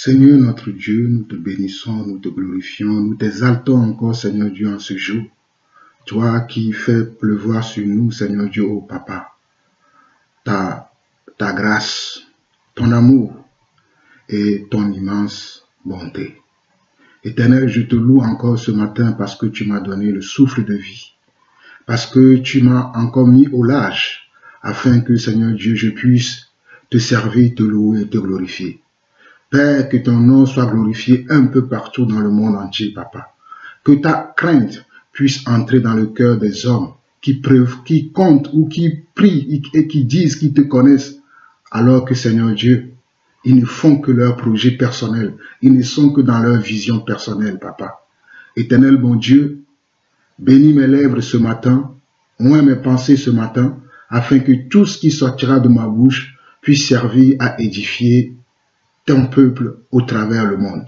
Seigneur notre Dieu, nous te bénissons, nous te glorifions, nous t'exaltons encore, Seigneur Dieu, en ce jour. Toi qui fais pleuvoir sur nous, Seigneur Dieu, ô Papa, ta grâce, ton amour et ton immense bonté. Éternel, je te loue encore ce matin parce que tu m'as donné le souffle de vie, parce que tu m'as encore mis au large, afin que, Seigneur Dieu, je puisse te servir, te louer et te glorifier. Père, que ton nom soit glorifié un peu partout dans le monde entier, Papa. Que ta crainte puisse entrer dans le cœur des hommes qui comptent ou qui prient et qui disent qu'ils te connaissent, alors que, Seigneur Dieu, ils ne font que leur projet personnel. Ils ne sont que dans leur vision personnelle, Papa. Éternel bon Dieu, bénis mes lèvres ce matin, oins mes pensées ce matin, afin que tout ce qui sortira de ma bouche puisse servir à édifier ton peuple au travers le monde.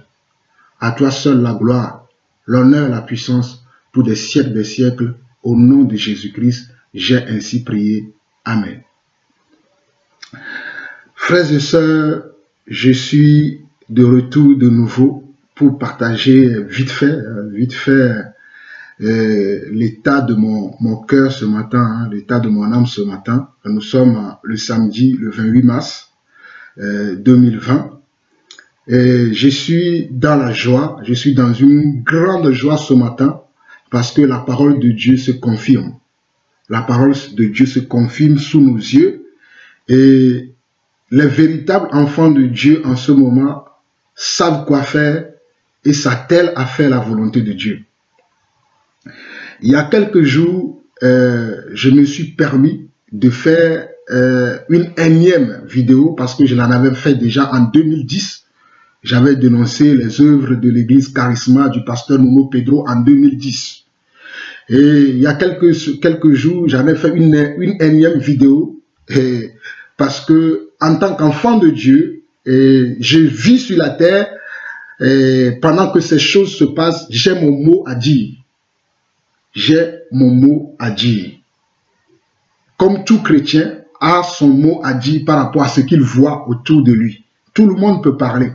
À toi seul la gloire, l'honneur, la puissance, pour des siècles, au nom de Jésus-Christ, j'ai ainsi prié. Amen. Frères et sœurs, je suis de retour de nouveau pour partager vite fait l'état de mon cœur ce matin, l'état de mon âme ce matin. Nous sommes le samedi, le 28 mars 2020. Et je suis dans la joie, je suis dans une grande joie ce matin parce que la parole de Dieu se confirme. La parole de Dieu se confirme sous nos yeux et les véritables enfants de Dieu en ce moment savent quoi faire et s'attellent à faire la volonté de Dieu. Il y a quelques jours, je me suis permis de faire une énième vidéo parce que je l'en avais fait déjà en 2010. J'avais dénoncé les œuvres de l'église Charisma du pasteur Nuno Pedro en 2010. Et il y a quelques jours, j'avais fait une énième vidéo parce que en tant qu'enfant de Dieu, je vis sur la terre et pendant que ces choses se passent, j'ai mon mot à dire. J'ai mon mot à dire. Comme tout chrétien a son mot à dire par rapport à ce qu'il voit autour de lui. Tout le monde peut parler.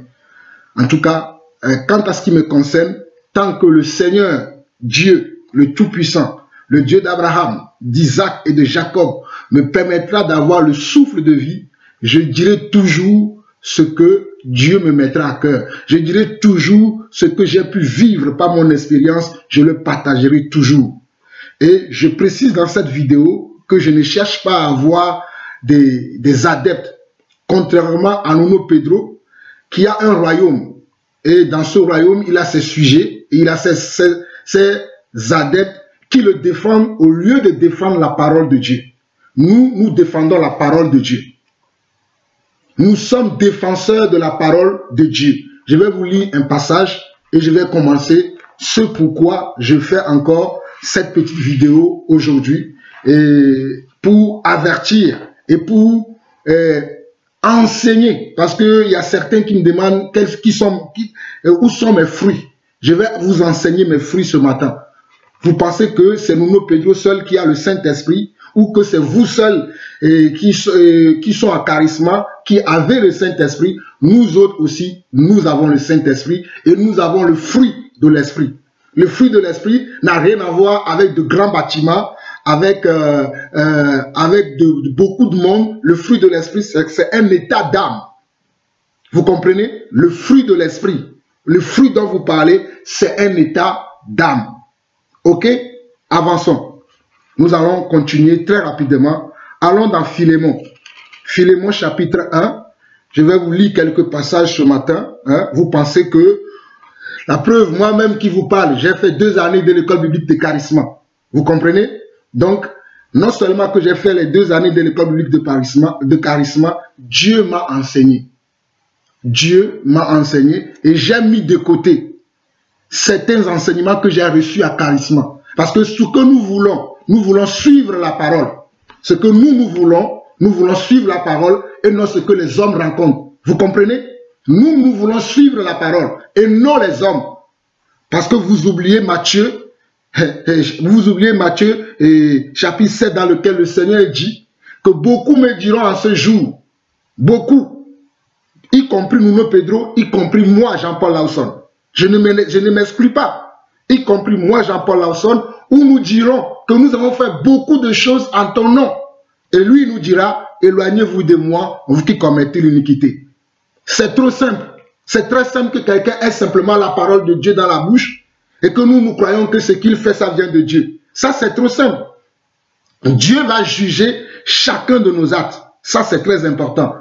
En tout cas, quant à ce qui me concerne, tant que le Seigneur, Dieu, le Tout-Puissant, le Dieu d'Abraham, d'Isaac et de Jacob, me permettra d'avoir le souffle de vie, je dirai toujours ce que Dieu me mettra à cœur. Je dirai toujours ce que j'ai pu vivre par mon expérience, je le partagerai toujours. Et je précise dans cette vidéo que je ne cherche pas à avoir des adeptes, contrairement à Nuno Pedro, qui a un royaume, et dans ce royaume, il a ses sujets, et il a ses adeptes qui le défendent au lieu de défendre la parole de Dieu. Nous défendons la parole de Dieu. Nous sommes défenseurs de la parole de Dieu. Je vais vous lire un passage, et je vais commencer ce pourquoi je fais encore cette petite vidéo aujourd'hui, et pour avertir, et pour enseigner, parce qu'il y a certains qui me demandent où sont mes fruits. Je vais vous enseigner mes fruits ce matin. Vous pensez que c'est Nuno Pedro seul qui a le Saint-Esprit ou que c'est vous seuls qui sont à Charisma, qui avez le Saint-Esprit? Nous autres aussi, nous avons le Saint-Esprit et nous avons le fruit de l'Esprit. Le fruit de l'Esprit n'a rien à voir avec de grands bâtiments, avec beaucoup de monde. Le fruit de l'esprit, c'est un état d'âme. Vous comprenez? Le fruit de l'esprit, le fruit dont vous parlez, c'est un état d'âme. Ok? Avançons. Nous allons continuer très rapidement. Allons dans Philémon. Philémon chapitre 1. Je vais vous lire quelques passages ce matin. Vous pensez que la preuve, moi-même qui vous parle, j'ai fait 2 années de l'école biblique de Charisma. Vous comprenez? Donc, non seulement que j'ai fait les 2 années de l'école biblique de Charisma, Dieu m'a enseigné. Dieu m'a enseigné et j'ai mis de côté certains enseignements que j'ai reçus à Charisma. Parce que ce que nous voulons suivre la parole. Ce que nous voulons suivre la parole et non ce que les hommes rencontrent. Vous comprenez? Nous voulons suivre la parole et non les hommes. Parce que vous oubliez Matthieu. Vous oubliez Matthieu chapitre 7 dans lequel le Seigneur dit que beaucoup me diront en ce jour, beaucoup, y compris Nuno Pedro, y compris moi, Jean-Paul Lawson. Je ne m'exclus pas, y compris moi, Jean-Paul Lawson, où nous dirons que nous avons fait beaucoup de choses en ton nom. Et lui nous dira, éloignez-vous de moi, vous qui commettez l'iniquité. C'est trop simple. C'est très simple que quelqu'un ait simplement la parole de Dieu dans la bouche et que nous croyons que ce qu'il fait, ça vient de Dieu. Ça, c'est trop simple. Dieu va juger chacun de nos actes. Ça, c'est très important.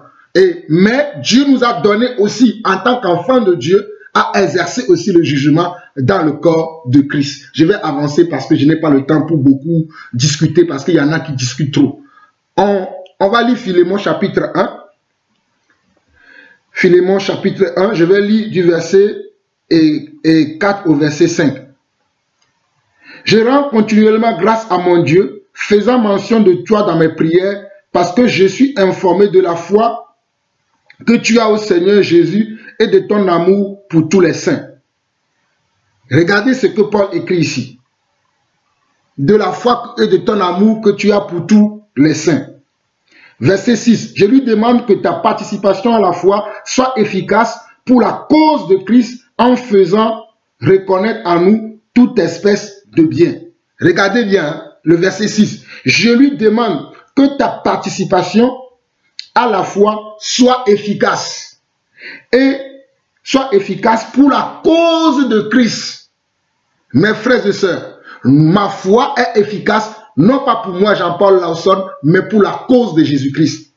Mais Dieu nous a donné aussi, en tant qu'enfants de Dieu, à exercer aussi le jugement dans le corps de Christ. Je vais avancer parce que je n'ai pas le temps pour beaucoup discuter, parce qu'il y en a qui discutent trop. On va lire Philémon chapitre 1. Philémon chapitre 1, je vais lire du verset 4 au verset 5. Je rends continuellement grâce à mon Dieu, faisant mention de toi dans mes prières, parce que je suis informé de la foi que tu as au Seigneur Jésus et de ton amour pour tous les saints. Regardez ce que Paul écrit ici. De la foi et de ton amour que tu as pour tous les saints. Verset 6. Je lui demande que ta participation à la foi soit efficace pour la cause de Christ en faisant reconnaître à nous toute espèce de bien. Regardez bien hein, le verset 6. Je lui demande que ta participation à la foi soit efficace. Et soit efficace pour la cause de Christ. Mes frères et sœurs, ma foi est efficace non pas pour moi, Jean-Paul Lawson, mais pour la cause de Jésus-Christ.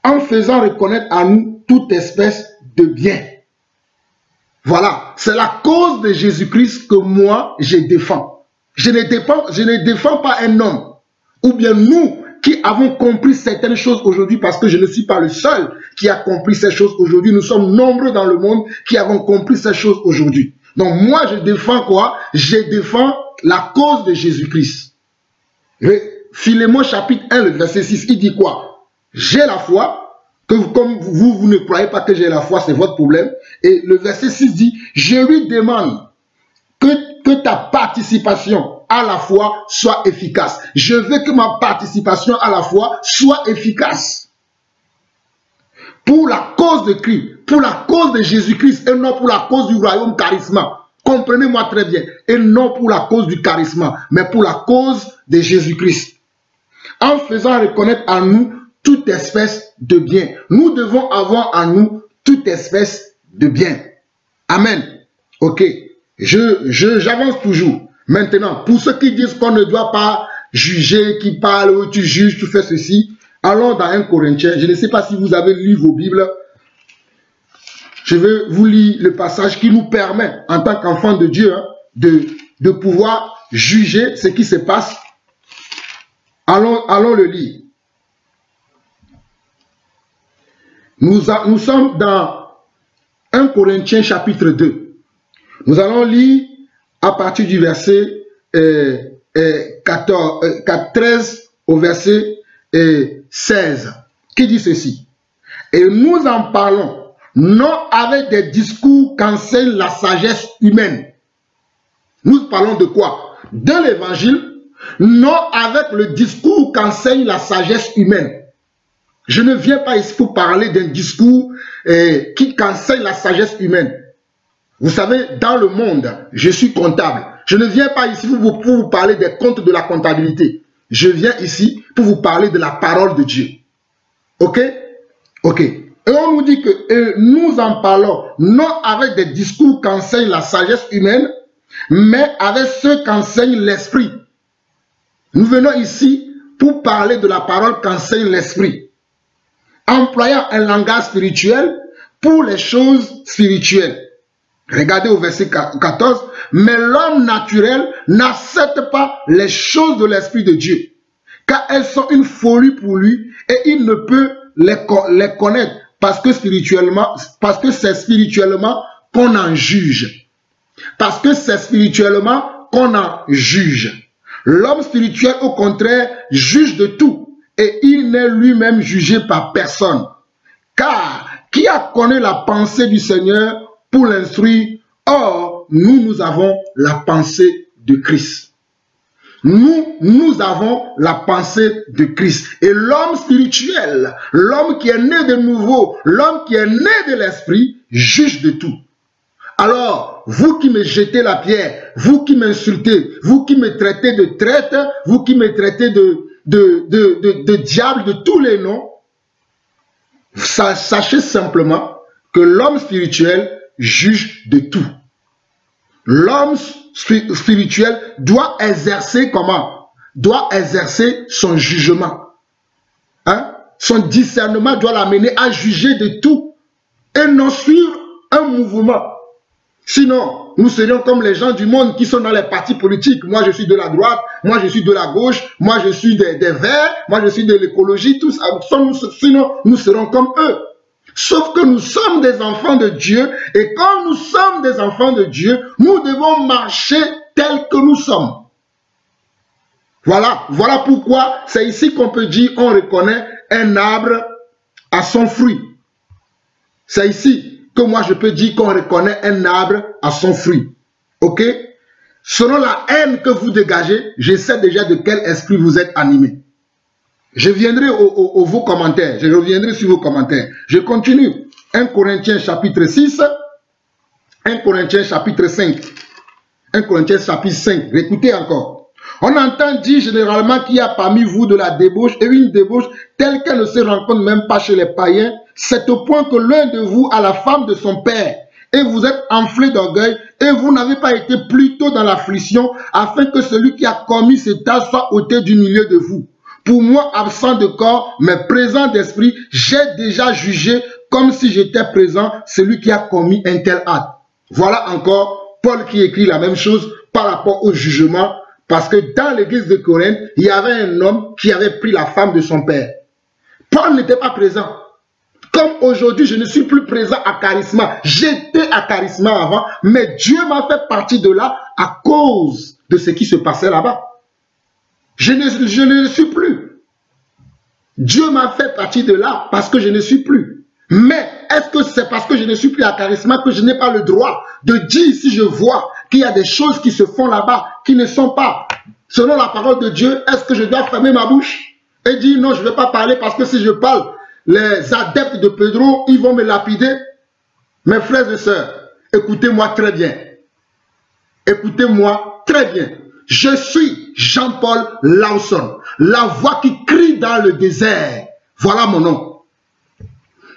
En faisant reconnaître à nous toute espèce de bien. Voilà, c'est la cause de Jésus-Christ que moi, je défends. Je ne défends pas un homme. Ou bien nous qui avons compris certaines choses aujourd'hui, parce que je ne suis pas le seul qui a compris ces choses aujourd'hui. Nous sommes nombreux dans le monde qui avons compris ces choses aujourd'hui. Donc moi, je défends quoi? Je défends la cause de Jésus-Christ. Philémon chapitre 1, le verset 6, il dit quoi? J'ai la foi, que comme vous ne croyez pas que j'ai la foi, c'est votre problème. Et le verset 6 dit, je lui demande que ta participation à la foi soit efficace. Je veux que ma participation à la foi soit efficace. Pour la cause de Christ, pour la cause de Jésus-Christ et non pour la cause du royaume charisma. Comprenez-moi très bien. Et non pour la cause du charisme, mais pour la cause de Jésus-Christ. En faisant reconnaître à nous toute espèce de bien. Nous devons avoir en nous toute espèce de bien. Amen. Ok. J'avance toujours. Maintenant, pour ceux qui disent qu'on ne doit pas juger, qui parlent, tu juges, tu fais ceci, allons dans 1 Corinthiens. Je ne sais pas si vous avez lu vos Bibles. Je vais vous lire le passage qui nous permet, en tant qu'enfant de Dieu, hein, de pouvoir juger ce qui se passe. Allons le lire. Nous sommes dans 1 Corinthiens chapitre 2. Nous allons lire à partir du verset 13 au verset 16, qui dit ceci. Et nous en parlons non avec des discours qu'enseigne la sagesse humaine. Nous parlons de quoi? De l'évangile, non avec le discours qu'enseigne la sagesse humaine. Je ne viens pas ici pour parler d'un discours qu'enseigne la sagesse humaine. Vous savez, dans le monde, je suis comptable. Je ne viens pas ici pour vous parler des comptes de la comptabilité. Je viens ici pour vous parler de la parole de Dieu. Ok? Ok. Et on nous dit que nous en parlons non avec des discours qu'enseigne la sagesse humaine, mais avec ceux qu'enseigne l'esprit. Nous venons ici pour parler de la parole qu'enseigne l'esprit, employant un langage spirituel pour les choses spirituelles. Regardez au verset 14. Mais l'homme naturel n'accepte pas les choses de l'Esprit de Dieu, car elles sont une folie pour lui et il ne peut les connaître parce que c'est spirituellement qu'on en juge. Parce que c'est spirituellement qu'on en juge. L'homme spirituel, au contraire, juge de tout et il n'est lui-même jugé par personne. Car qui a connu la pensée du Seigneur pour l'instruire? Or, nous avons la pensée de Christ. Nous avons la pensée de Christ. Et l'homme spirituel, l'homme qui est né de nouveau, l'homme qui est né de l'esprit, juge de tout. Alors, vous qui me jetez la pierre, vous qui m'insultez, vous qui me traitez de traître, vous qui me traitez de diable, de tous les noms, sachez simplement que l'homme spirituel juge de tout. L'homme spirituel doit exercer comment? Doit exercer son jugement. Hein? Son discernement doit l'amener à juger de tout et non suivre un mouvement. Sinon, nous serions comme les gens du monde qui sont dans les partis politiques. Moi, je suis de la droite, moi, je suis de la gauche, moi, je suis des Verts, moi, je suis de l'écologie, tout ça. Sinon, nous serons comme eux. Sauf que nous sommes des enfants de Dieu et quand nous sommes des enfants de Dieu, nous devons marcher tels que nous sommes. Voilà pourquoi c'est ici qu'on peut dire on reconnaît un arbre à son fruit. C'est ici que moi je peux dire qu'on reconnaît un arbre à son fruit. Ok? Selon la haine que vous dégagez, je sais déjà de quel esprit vous êtes animé. Je viendrai vos commentaires. Je reviendrai sur vos commentaires. Je continue. 1 Corinthiens chapitre 6. 1 Corinthiens chapitre 5. 1 Corinthiens chapitre 5. Écoutez encore. On entend dire généralement qu'il y a parmi vous de la débauche et une débauche telle qu'elle ne se rencontre même pas chez les païens. C'est au point que l'un de vous a la femme de son père. Et vous êtes enflé d'orgueil et vous n'avez pas été plus tôt dans l'affliction afin que celui qui a commis cet acte soit ôté du milieu de vous. Pour moi, absent de corps, mais présent d'esprit, j'ai déjà jugé comme si j'étais présent celui qui a commis un tel acte. Voilà encore Paul qui écrit la même chose par rapport au jugement, parce que dans l'église de Corinthe, il y avait un homme qui avait pris la femme de son père. Paul n'était pas présent. Comme aujourd'hui, je ne suis plus présent à Charisma. J'étais à Charisma avant, mais Dieu m'a fait partie de là à cause de ce qui se passait là-bas. Je ne suis plus. Dieu m'a fait partie de là parce que je ne suis plus. Mais est-ce que c'est parce que je ne suis plus à Charisma que je n'ai pas le droit de dire si je vois qu'il y a des choses qui se font là-bas qui ne sont pas selon la parole de Dieu? Est-ce que je dois fermer ma bouche et dire non, je ne vais pas parler parce que si je parle, les adeptes de Pedro, ils vont me lapider? Mes frères et sœurs, écoutez-moi très bien. Écoutez-moi très bien. Je suis Jean-Paul Lawson, la voix qui crie dans le désert. Voilà mon nom.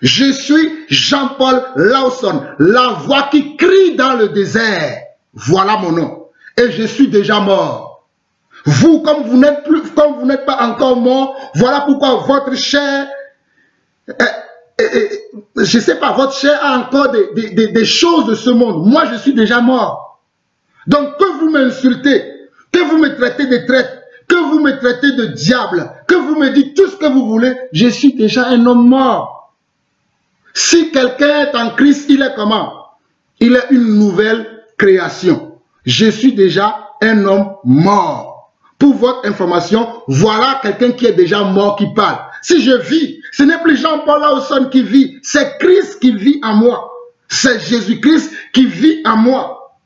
Je suis Jean-Paul Lawson, la voix qui crie dans le désert. Voilà mon nom. Et je suis déjà mort. Vous, comme vous n'êtes pas encore mort, voilà pourquoi votre chair, je ne sais pas, votre chair a encore des choses de ce monde. Moi, je suis déjà mort. Donc, que vous m'insultez, que vous me traitez de traître, que vous me traitez de diable, que vous me dites tout ce que vous voulez, je suis déjà un homme mort. Si quelqu'un est en Christ, il est comment? Il est une nouvelle création. Je suis déjà un homme mort. Pour votre information, voilà quelqu'un qui est déjà mort qui parle. Si je vis, ce n'est plus Jean-Paul Lawson qui vit, c'est Christ qui vit en moi. C'est Jésus-Christ qui vit en moi.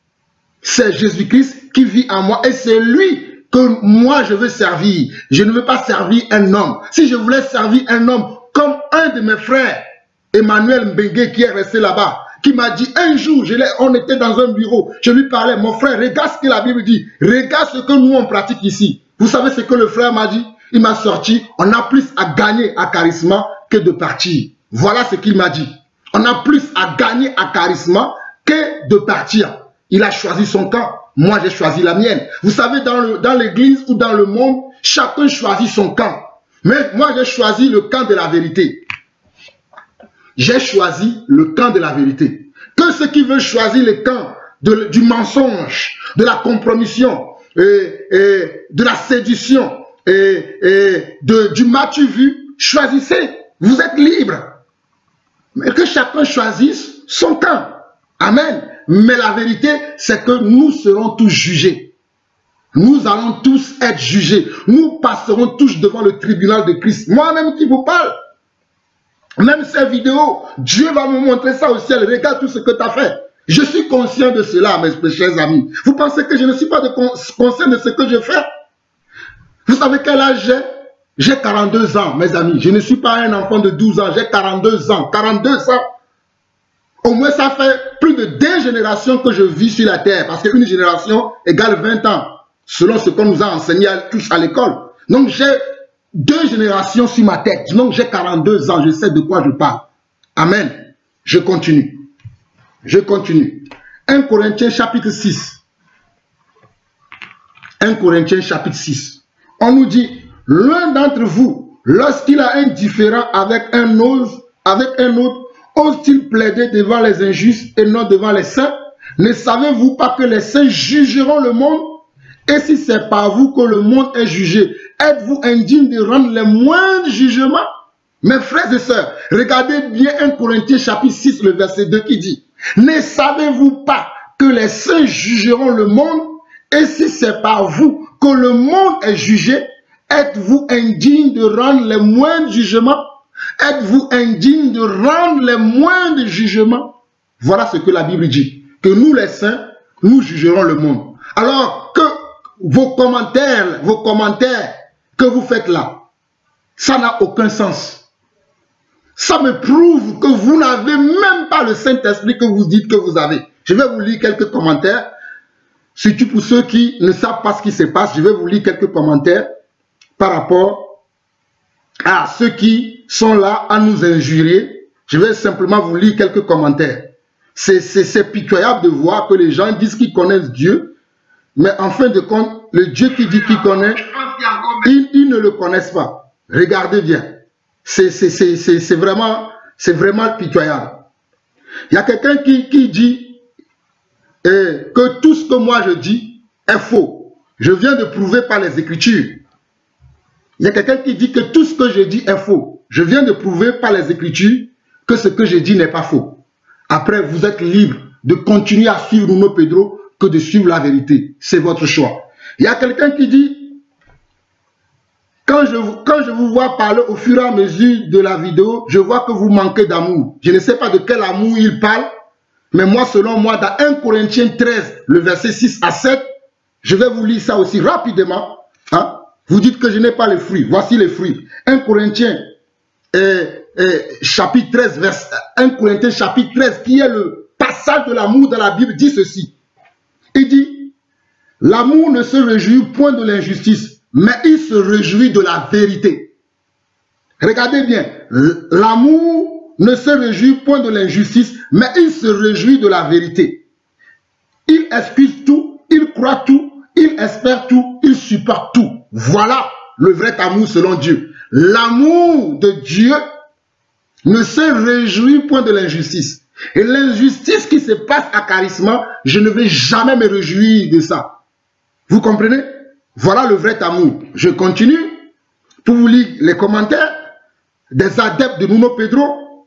C'est Jésus-Christ qui vit en moi et c'est lui que moi je veux servir. Je ne veux pas servir un homme. Si je voulais servir un homme comme un de mes frères, Emmanuel Mbengue qui est resté là-bas, qui m'a dit un jour, on était dans un bureau, je lui parlais, mon frère, regarde ce que la Bible dit, regarde ce que nous on pratique ici. Vous savez ce que le frère m'a dit? Il m'a sorti, on a plus à gagner à Charisma que de partir. Voilà ce qu'il m'a dit. On a plus à gagner à Charisma que de partir. Il a choisi son camp. Moi, j'ai choisi la mienne. Vous savez, dans l'église ou dans le monde, chacun choisit son camp. Mais moi, j'ai choisi le camp de la vérité. J'ai choisi le camp de la vérité. Que ceux qui veulent choisir le camp du mensonge, de la compromission, de la séduction, du m'as-tu vu, choisissez. Vous êtes libres. Mais que chacun choisisse son camp. Amen. Mais la vérité, c'est que nous serons tous jugés. Nous allons tous être jugés. Nous passerons tous devant le tribunal de Christ. Moi-même qui vous parle. Même ces vidéos, Dieu va me montrer ça au ciel. Regarde tout ce que tu as fait. Je suis conscient de cela, mes chers amis. Vous pensez que je ne suis pas conscient de ce que je fais? Vous savez quel âge j'ai? J'ai 42 ans, mes amis. Je ne suis pas un enfant de 12 ans, j'ai 42 ans. 42 ans. Au moins, ça fait plus de 2 générations que je vis sur la terre. Parce qu'une génération égale 20 ans, selon ce qu'on nous a enseigné tous à l'école. Donc, j'ai 2 générations sur ma tête. Donc, j'ai 42 ans, je sais de quoi je parle. Amen. Je continue. Je continue. 1 Corinthiens chapitre 6. 1 Corinthiens chapitre 6. On nous dit, l'un d'entre vous, lorsqu'il a un différend avec un autre, ose-t-il plaider devant les injustes et non devant les saints? Ne savez-vous pas que les saints jugeront le monde? Et si c'est par vous que le monde est jugé, êtes-vous indigne de rendre les moindres jugements? Mes frères et sœurs, regardez bien 1 Corinthiens chapitre 6, le verset 2 qui dit, ne savez-vous pas que les saints jugeront le monde? Et si c'est par vous que le monde est jugé, êtes-vous indigne de rendre les moindres jugements? Êtes-vous indigne de rendre les moindres jugements? Voilà ce que la Bible dit. Que nous les saints, nous jugerons le monde. Alors que vos commentaires que vous faites là, ça n'a aucun sens. Ça me prouve que vous n'avez même pas le Saint-Esprit que vous dites que vous avez. Je vais vous lire quelques commentaires. Surtout pour ceux qui ne savent pas ce qui se passe, je vais vous lire quelques commentaires par rapport à ceux qui sont là à nous injurier. Je vais simplement vous lire quelques commentaires. C'est pitoyable de voir que les gens disent qu'ils connaissent Dieu, mais en fin de compte, le Dieu qui dit qu'il connaît, ils ne le connaissent pas. Regardez bien. C'est vraiment pitoyable. Il y a quelqu'un qui dit que tout ce que moi je dis est faux. Je viens de prouver par les Écritures. Il y a quelqu'un qui dit que tout ce que je dis est faux. Je viens de prouver par les Écritures que ce que je dis n'est pas faux. Après, vous êtes libre de continuer à suivre Nuno Pedro que de suivre la vérité. C'est votre choix. Il y a quelqu'un qui dit, quand je vous vois parler au fur et à mesure de la vidéo, je vois que vous manquez d'amour. Je ne sais pas de quel amour il parle, mais moi, selon moi, dans 1 Corinthiens 13, le verset 6 à 7, je vais vous lire ça aussi rapidement. Hein? Vous dites que je n'ai pas les fruits. Voici les fruits. 1 Corinthiens chapitre 13, verset 1 Corinthiens chapitre 13, qui est le passage de l'amour dans la Bible, dit ceci. Il dit, l'amour ne se réjouit point de l'injustice, mais il se réjouit de la vérité. Regardez bien, l'amour ne se réjouit point de l'injustice, mais il se réjouit de la vérité. Il excuse tout, il croit tout, il espère tout, il supporte tout. Voilà le vrai amour selon Dieu. L'amour de Dieu ne se réjouit point de l'injustice. Et l'injustice qui se passe à Charisma, je ne vais jamais me réjouir de ça. Vous comprenez? Voilà le vrai amour. Je continue pour vous lire les commentaires des adeptes de Nuno Pedro.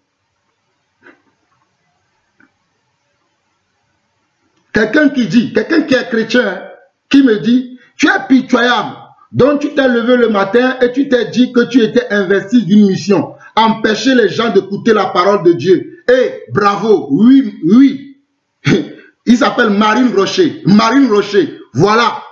Quelqu'un qui dit, quelqu'un qui est chrétien, qui me dit, tu es pitoyable, donc tu t'es levé le matin et tu t'es dit que tu étais investi d'une mission, empêcher les gens d'écouter la parole de Dieu. Et bravo, oui, oui. Il s'appelle Marine Rocher. Marine Rocher, voilà.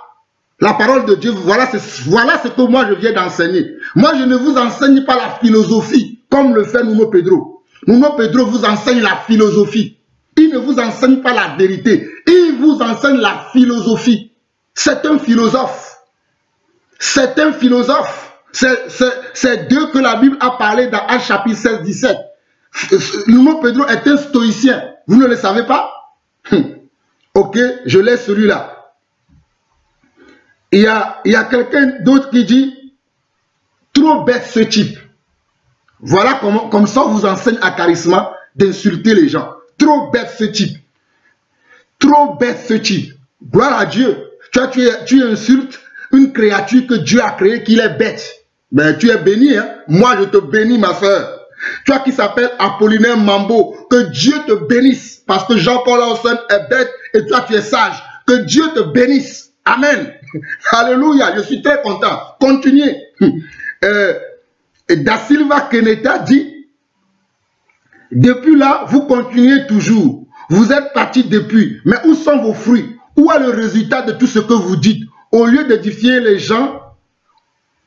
La parole de Dieu, voilà ce que moi je viens d'enseigner. Moi je ne vous enseigne pas la philosophie, comme le fait Nuno Pedro. Nuno Pedro vous enseigne la philosophie. Il ne vous enseigne pas la vérité. Il vous enseigne la philosophie. C'est un philosophe. C'est un philosophe. C'est d'eux que la Bible a parlé dans Actes chapitre 16, 17. Nuno Pedro est un stoïcien. Vous ne le savez pas? Ok, je laisse celui-là. Il y a quelqu'un d'autre qui dit, trop bête ce type. Voilà comme ça on vous enseigne à Charisma d'insulter les gens. Trop bête ce type. Trop bête ce type. Gloire à Dieu. Tu insultes une créature que Dieu a créée, qu'il est bête. Ben, tu es béni, hein? Moi, je te bénis, ma soeur. Toi qui s'appelle Apollinaire Mambo, que Dieu te bénisse. Parce que Jean-Paul Lawson est bête et toi, tu es sage. Que Dieu te bénisse. Amen. Alléluia. Je suis très content. Continuez. Da Silva Keneta dit, depuis là, vous continuez toujours. Vous êtes parti depuis. Mais où sont vos fruits? Où est le résultat de tout ce que vous dites? Au lieu d'édifier les gens,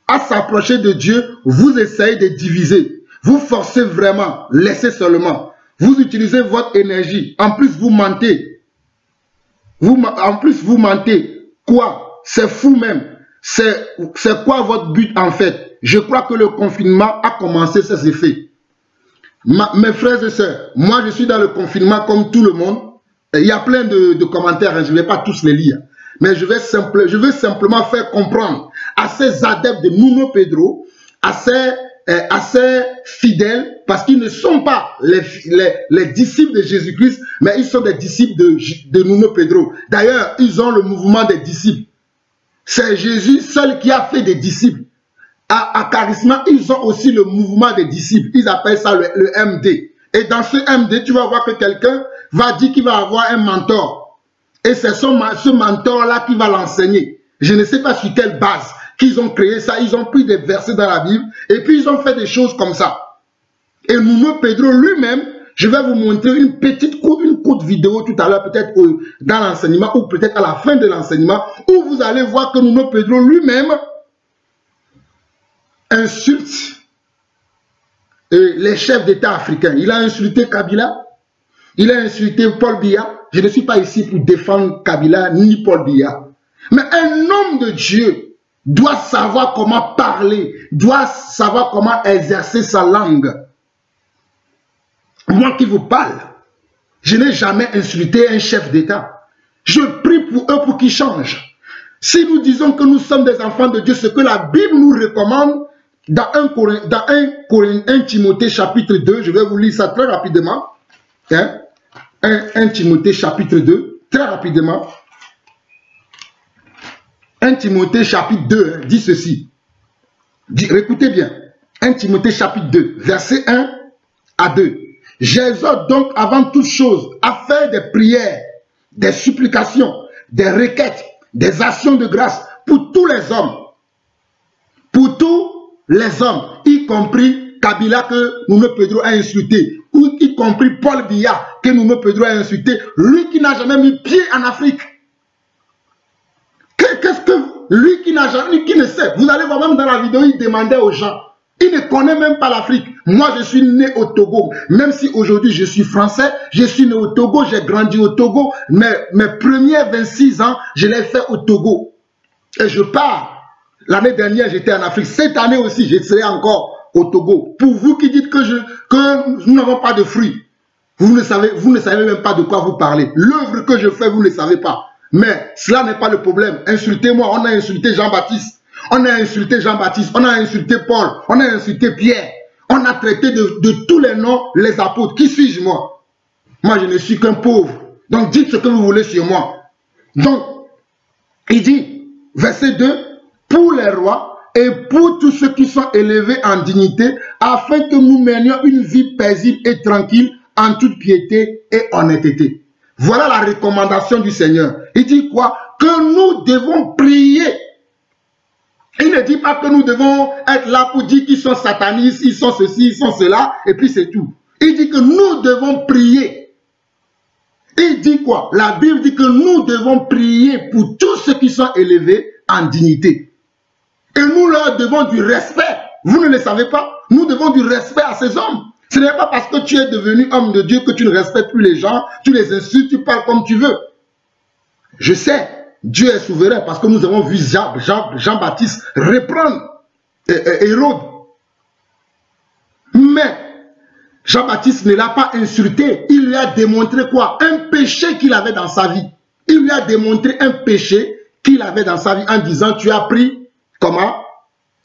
à s'approcher de Dieu, vous essayez de diviser. Vous forcez vraiment, laissez seulement. Vous utilisez votre énergie. En plus, vous mentez. En plus, vous mentez. Quoi? C'est fou même. C'est quoi votre but en fait? Je crois que le confinement a commencé ses effets. Mes frères et sœurs, moi je suis dans le confinement comme tout le monde. Il y a plein de commentaires, hein, je ne vais pas tous les lire. Mais je veux simplement faire comprendre à ces adeptes de Nuno Pedro, à ces fidèles, parce qu'ils ne sont pas les disciples de Jésus-Christ, mais ils sont des disciples de Nuno Pedro. D'ailleurs, ils ont le mouvement des disciples. C'est Jésus seul qui a fait des disciples. À Charisma, ils ont aussi le mouvement des disciples. Ils appellent ça le MD. Et dans ce MD, tu vas voir que quelqu'un va dire qu'il va avoir un mentor. Et c'est ce mentor-là qui va l'enseigner. Je ne sais pas sur quelle base qu'ils ont créé ça. Ils ont pris des versets dans la Bible et puis ils ont fait des choses comme ça. Et Nuno Pedro lui-même, je vais vous montrer une courte vidéo tout à l'heure, peut-être dans l'enseignement ou peut-être à la fin de l'enseignement, où vous allez voir que Nuno Pedro lui-même insulte les chefs d'État africains. Il a insulté Kabila, il a insulté Paul Biya. Je ne suis pas ici pour défendre Kabila ni Paul Biya. Mais un homme de Dieu doit savoir comment parler, doit savoir comment exercer sa langue. Moi qui vous parle, je n'ai jamais insulté un chef d'État. Je prie pour eux pour qu'ils changent. Si nous disons que nous sommes des enfants de Dieu, ce que la Bible nous recommande, dans 1 Timothée chapitre 2, je vais vous lire ça très rapidement. Hein? 1 Timothée chapitre 2, très rapidement. 1 Timothée chapitre 2 dit ceci. Écoutez bien. 1 Timothée chapitre 2, verset 1 à 2. J'exhorte donc avant toute chose à faire des prières, des supplications, des requêtes, des actions de grâce pour tous les hommes. Pour tous les hommes, y compris Kabila que Nuno Pedro a insulté, ou y compris Paul Biya que Nuno Pedro a insulté, lui qui n'a jamais mis pied en Afrique. Qu'est-ce que lui qui n'a jamais, qui ne sait, vous allez voir même dans la vidéo, il demandait aux gens, il ne connaît même pas l'Afrique. Moi, je suis né au Togo, même si aujourd'hui je suis français, je suis né au Togo, j'ai grandi au Togo, mais mes premiers 26 ans, je l'ai fait au Togo. Et je pars. L'année dernière, j'étais en Afrique. Cette année aussi, je serai encore au Togo. Pour vous qui dites que nous n'avons pas de fruits, vous ne savez même pas de quoi vous parlez. L'œuvre que je fais, vous ne savez pas. Mais cela n'est pas le problème. Insultez-moi. On a insulté Jean-Baptiste. On a insulté Jean-Baptiste. On a insulté Paul. On a insulté Pierre. On a traité de tous les noms les apôtres. Qui suis-je moi? Moi, je ne suis qu'un pauvre. Donc, dites ce que vous voulez sur moi. Donc, il dit, verset 2, pour les rois et pour tous ceux qui sont élevés en dignité, afin que nous menions une vie paisible et tranquille en toute piété et honnêteté. Voilà la recommandation du Seigneur. Il dit quoi? Que nous devons prier. Il ne dit pas que nous devons être là pour dire qu'ils sont satanistes, ils sont ceci, ils sont cela, et puis c'est tout. Il dit que nous devons prier. Il dit quoi? La Bible dit que nous devons prier pour tous ceux qui sont élevés en dignité. Et nous leur devons du respect. Vous ne le savez pas? Nous devons du respect à ces hommes. Ce n'est pas parce que tu es devenu homme de Dieu que tu ne respectes plus les gens, tu les insultes, tu parles comme tu veux. Je sais, Dieu est souverain parce que nous avons vu Jean-Baptiste reprendre Hérode. Mais Jean-Baptiste ne l'a pas insulté. Il lui a démontré quoi? Un péché qu'il avait dans sa vie. Il lui a démontré un péché qu'il avait dans sa vie en disant, tu as pris comment?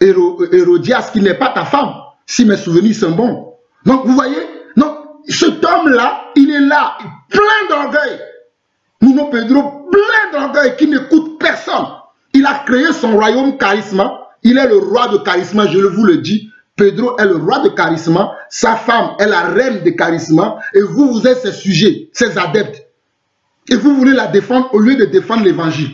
Hérodias, qui n'est pas ta femme, si mes souvenirs sont bons. Donc, vous voyez, donc, cet homme-là, il est là, plein d'orgueil. Nuno Pedro, plein d'orgueil, qui n'écoute personne. Il a créé son royaume Charisma. Il est le roi de Charisma, je vous le dis. Pedro est le roi de Charisma. Sa femme est la reine de Charisma. Et vous, vous êtes ses sujets, ses adeptes. Et vous voulez la défendre au lieu de défendre l'évangile.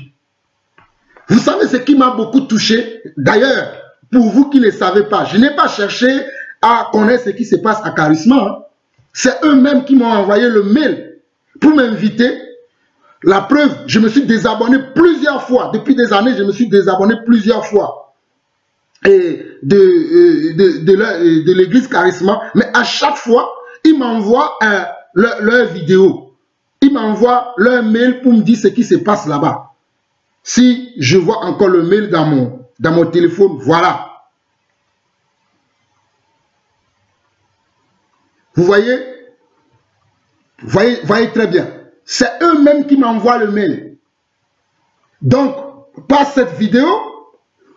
Vous savez ce qui m'a beaucoup touché? D'ailleurs, pour vous qui ne savez pas, je n'ai pas cherché à connaître ce qui se passe à Charisma. Hein. C'est eux-mêmes qui m'ont envoyé le mail pour m'inviter. La preuve, je me suis désabonné plusieurs fois. Depuis des années, je me suis désabonné plusieurs fois. de l'église Charisma, mais à chaque fois, ils m'envoient leur vidéo. Ils m'envoient leur mail pour me dire ce qui se passe là-bas. Si je vois encore le mail dans mon téléphone, voilà. Vous voyez? Voyez très bien. C'est eux-mêmes qui m'envoient le mail. Donc, par cette vidéo,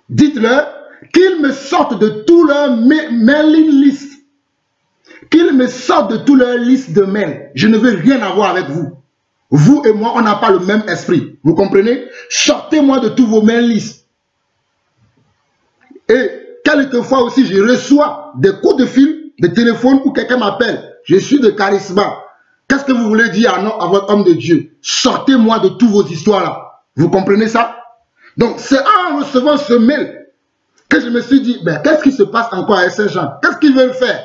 dites-leur qu'ils me sortent de tout leur mailing list. Qu'ils me sortent de tout leur liste de mails. Je ne veux rien avoir avec vous. Vous et moi, on n'a pas le même esprit. Vous comprenez? Sortez-moi de tous vos mail lists. Et quelquefois aussi, je reçois des coups de fil, de téléphone où quelqu'un m'appelle. Je suis de Charisma. Qu'est-ce que vous voulez dire à votre homme de Dieu? Sortez-moi de tous vos histoires là. Vous comprenez ça? Donc, c'est en recevant ce mail que je me suis dit, ben, qu'est-ce qui se passe encore avec ces gens? Qu'est-ce qu'ils veulent faire?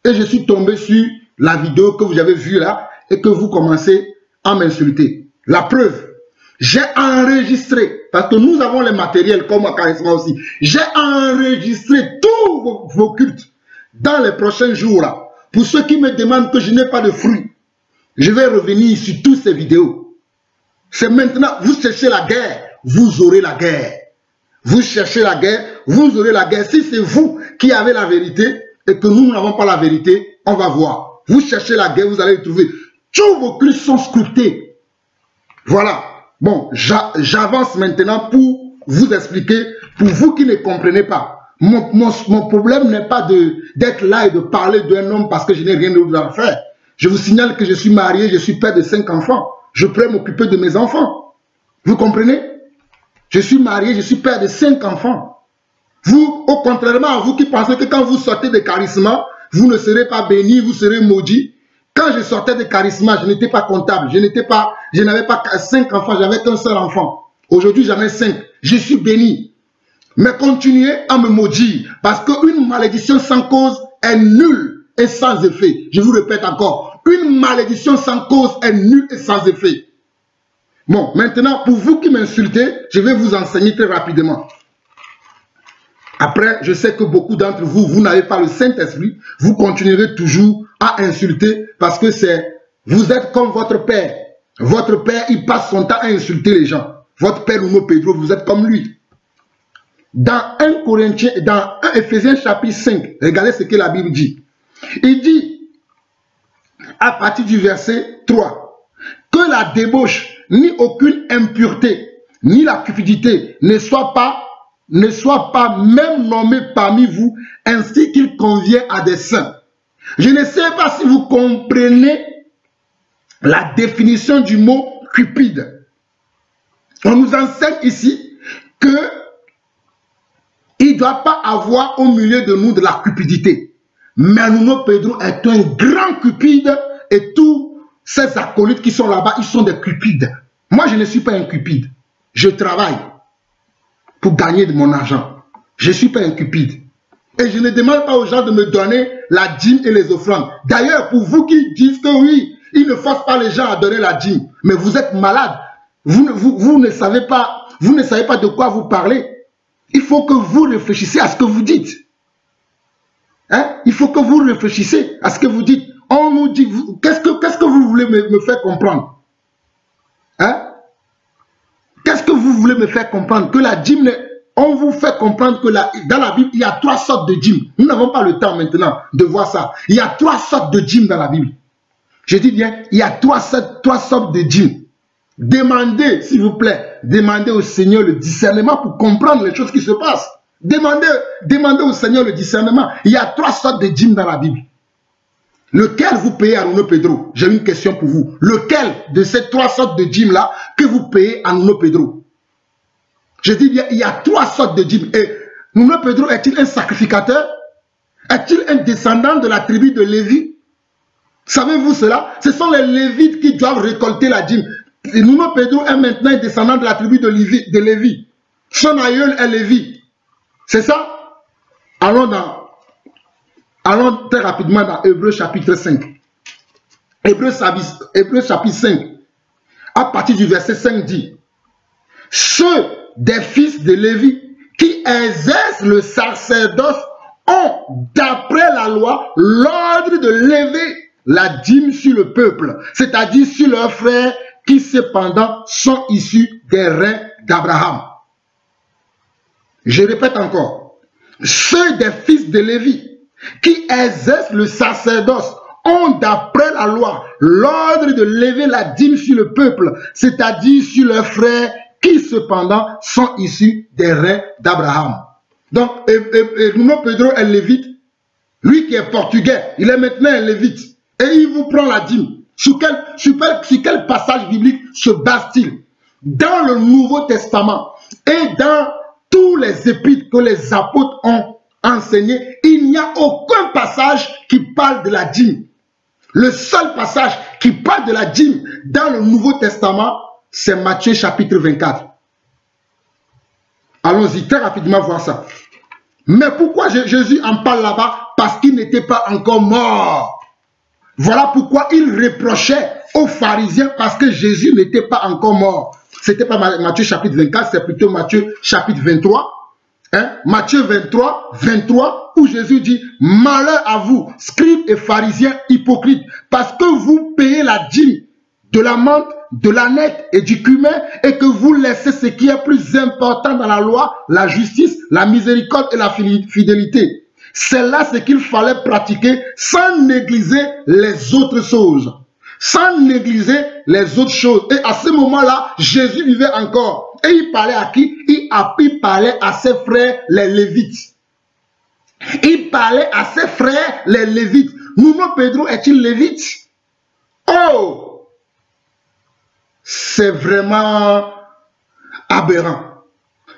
Et je suis tombé sur la vidéo que vous avez vue là et que vous commencez à m'insulter. La preuve, j'ai enregistré, parce que nous avons les matériels comme à Charisma aussi, j'ai enregistré tous vos cultes dans les prochains jours là. Pour ceux qui me demandent que je n'ai pas de fruits, je vais revenir sur toutes ces vidéos. C'est maintenant, vous cherchez la guerre, vous aurez la guerre. Vous cherchez la guerre, vous aurez la guerre. Si c'est vous qui avez la vérité et que nous n'avons pas la vérité, on va voir. Vous cherchez la guerre, vous allez le trouver. Tous vos cultes sont scriptés. Voilà. Bon, j'avance maintenant pour vous expliquer, pour vous qui ne comprenez pas. Mon problème n'est pas d'être là et de parler d'un homme parce que je n'ai rien d'autre à faire. Je vous signale que je suis marié, je suis père de 5 enfants. Je peux m'occuper de mes enfants. Vous comprenez? Je suis marié, je suis père de 5 enfants. Vous, au contrairement à vous qui pensez que quand vous sortez de Charisma, vous ne serez pas béni, vous serez maudit. Quand je sortais de Charisma, je n'étais pas comptable. Je n'avais pas 5 enfants, j'avais qu'un seul enfant. Aujourd'hui, j'en ai 5. Je suis béni. Mais continuez à me maudire parce qu'une malédiction sans cause est nulle et sans effet. Je vous répète encore, une malédiction sans cause est nulle et sans effet. Bon, maintenant, pour vous qui m'insultez, je vais vous enseigner très rapidement. Après, je sais que beaucoup d'entre vous, vous n'avez pas le Saint-Esprit, vous continuerez toujours à insulter parce que vous êtes comme votre père. Votre père, il passe son temps à insulter les gens. Votre père, Nuno Pedro, vous êtes comme lui. Dans 1 Éphésiens chapitre 5, regardez ce que la Bible dit. Il dit, à partir du verset 3, que la débauche, ni aucune impureté, ni la cupidité ne soit pas même nommée parmi vous, ainsi qu'il convient à des saints. Je ne sais pas si vous comprenez la définition du mot cupide. On nous enseigne ici que il ne doit pas avoir au milieu de nous de la cupidité. Mais Nuno Pedro est un grand cupide et tous ces acolytes qui sont là-bas, ils sont des cupides. Moi, je ne suis pas un cupide. Je travaille pour gagner de mon argent. Je ne suis pas un cupide. Et je ne demande pas aux gens de me donner la dîme et les offrandes. D'ailleurs, pour vous qui dites que oui, ils ne forcent pas les gens à donner la dîme, mais vous êtes malade. Vous ne savez pas de quoi vous parlez. Il faut que vous réfléchissiez à ce que vous dites. Hein? Il faut que vous réfléchissiez à ce que vous dites. On nous dit, qu'est-ce que vous voulez me faire comprendre? Hein? Qu'est-ce que vous voulez me faire comprendre? Que la dîme, on vous fait comprendre que dans la Bible, il y a 3 sortes de dîmes. Nous n'avons pas le temps maintenant de voir ça. Il y a 3 sortes de dîmes dans la Bible. Je dis bien, il y a 3 sortes de dîmes. Demandez, s'il vous plaît, demandez au Seigneur le discernement pour comprendre les choses qui se passent. Demandez au Seigneur le discernement. Il y a 3 sortes de dîmes dans la Bible. Lequel vous payez à Nuno Pedro? J'ai une question pour vous. Lequel de ces 3 sortes de dîmes-là que vous payez à Nuno Pedro? Je dis bien, il y a 3 sortes de dîmes. Et Nuno Pedro est-il un sacrificateur? Est-il un descendant de la tribu de Lévi? Savez-vous cela? Ce sont les Lévites qui doivent récolter la dîme. Et Nuno Pedro est maintenant un descendant de la tribu de Lévi. Son aïeul est Lévi. C'est ça? Allons très rapidement dans Hébreux chapitre 5. Hébreux chapitre 5. À partir du verset 5 dit, ceux des fils de Lévi qui exercent le sacerdoce ont, d'après la loi, l'ordre de lever la dîme sur le peuple, c'est-à-dire sur leurs frères qui cependant sont issus des reins d'Abraham. Je répète encore, ceux des fils de Lévi qui exercent le sacerdoce ont, d'après la loi, l'ordre de lever la dîme sur le peuple, c'est-à-dire sur leurs frères qui cependant sont issus des reins d'Abraham. Donc, Nuno Pedro est lévite, lui qui est portugais, il est maintenant un lévite, et il vous prend la dîme. Sur quel passage biblique se base-t-il? Dans le Nouveau Testament et dans tous les épîtres que les apôtres ont enseigné, il n'y a aucun passage qui parle de la dîme. Le seul passage qui parle de la dîme dans le Nouveau Testament, c'est Matthieu chapitre 24. Allons-y très rapidement voir ça. Mais pourquoi Jésus en parle là-bas? Parce qu'il n'était pas encore mort. Voilà pourquoi il reprochait aux pharisiens parce que Jésus n'était pas encore mort. Ce n'était pas Matthieu chapitre 24, c'est plutôt Matthieu chapitre 23. Hein? Matthieu 23, 23, où Jésus dit « Malheur à vous, scribes et pharisiens hypocrites, parce que vous payez la dîme de la menthe, de l'âneth et du cumin, et que vous laissez ce qui est plus important dans la loi, la justice, la miséricorde et la fidélité. C'est là ce qu'il fallait pratiquer sans négliger les autres choses. » Sans négliger les autres choses. Et à ce moment-là, Jésus vivait encore. Et il parlait à qui? Il parlait à ses frères les Lévites. Il parlait à ses frères les Lévites. Nuno Pedro est-il Lévite? Oh! C'est vraiment aberrant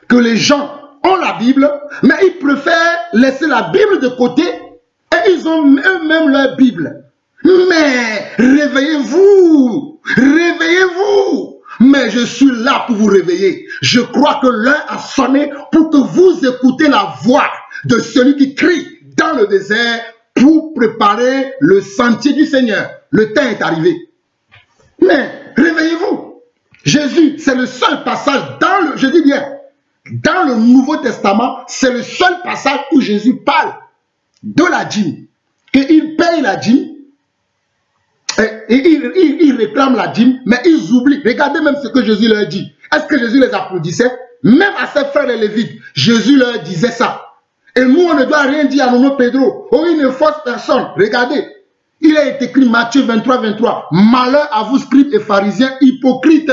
que les gens ont la Bible, mais ils préfèrent laisser la Bible de côté et ils ont eux-mêmes leur Bible. Mais réveillez-vous, réveillez-vous. Mais je suis là pour vous réveiller. Je crois que l'heure a sonné pour que vous écoutez la voix de celui qui crie dans le désert pour préparer le sentier du Seigneur. Le temps est arrivé. Mais réveillez-vous. Jésus, c'est le seul passage dans le, je dis bien, dans le Nouveau Testament, c'est le seul passage où Jésus parle de la dîme. Qu'il paye la dîme. Et ils réclament la dîme, mais ils oublient. Regardez même ce que Jésus leur dit. Est-ce que Jésus les applaudissait? Même à ses frères les Lévites, Jésus leur disait ça. Et nous, on ne doit rien dire à Nuno Pedro. Oh, il ne force personne. Regardez. Il est écrit Matthieu 23, 23. Malheur à vous, scribes et pharisiens hypocrites.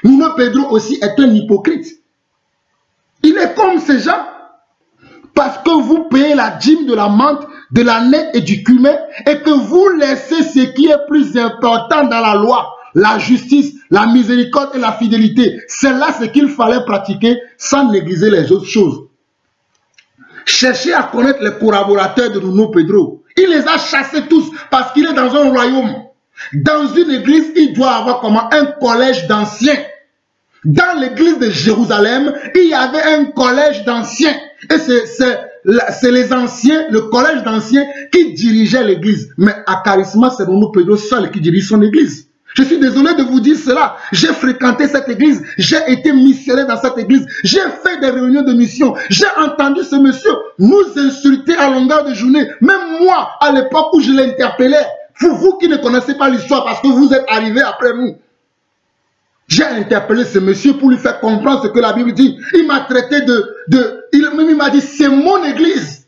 Nuno Pedro aussi est un hypocrite. Il est comme ces gens. Parce que vous payez la dîme de la menthe, de l'âneth et du cumin, et que vous laissez ce qui est plus important dans la loi, la justice, la miséricorde et la fidélité. C'est là ce qu'il fallait pratiquer sans négliger les autres choses. Cherchez à connaître les collaborateurs de Nuno Pedro. Il les a chassés tous parce qu'il est dans un royaume. Dans une église, il doit avoir comment un collège d'anciens. Dans l'église de Jérusalem, il y avait un collège d'anciens. Et c'est les anciens, le collège d'anciens qui dirigeait l'église. Mais à Charisma, c'est Nuno Pedro seul qui dirige son église. Je suis désolé de vous dire cela. J'ai fréquenté cette église. J'ai été missionnaire dans cette église. J'ai fait des réunions de mission. J'ai entendu ce monsieur nous insulter à longueur de journée. Même moi, à l'époque où je l'interpellais. Vous qui ne connaissez pas l'histoire parce que vous êtes arrivés après nous. J'ai interpellé ce monsieur pour lui faire comprendre ce que la Bible dit. Il m'a traité il m'a dit, c'est mon église.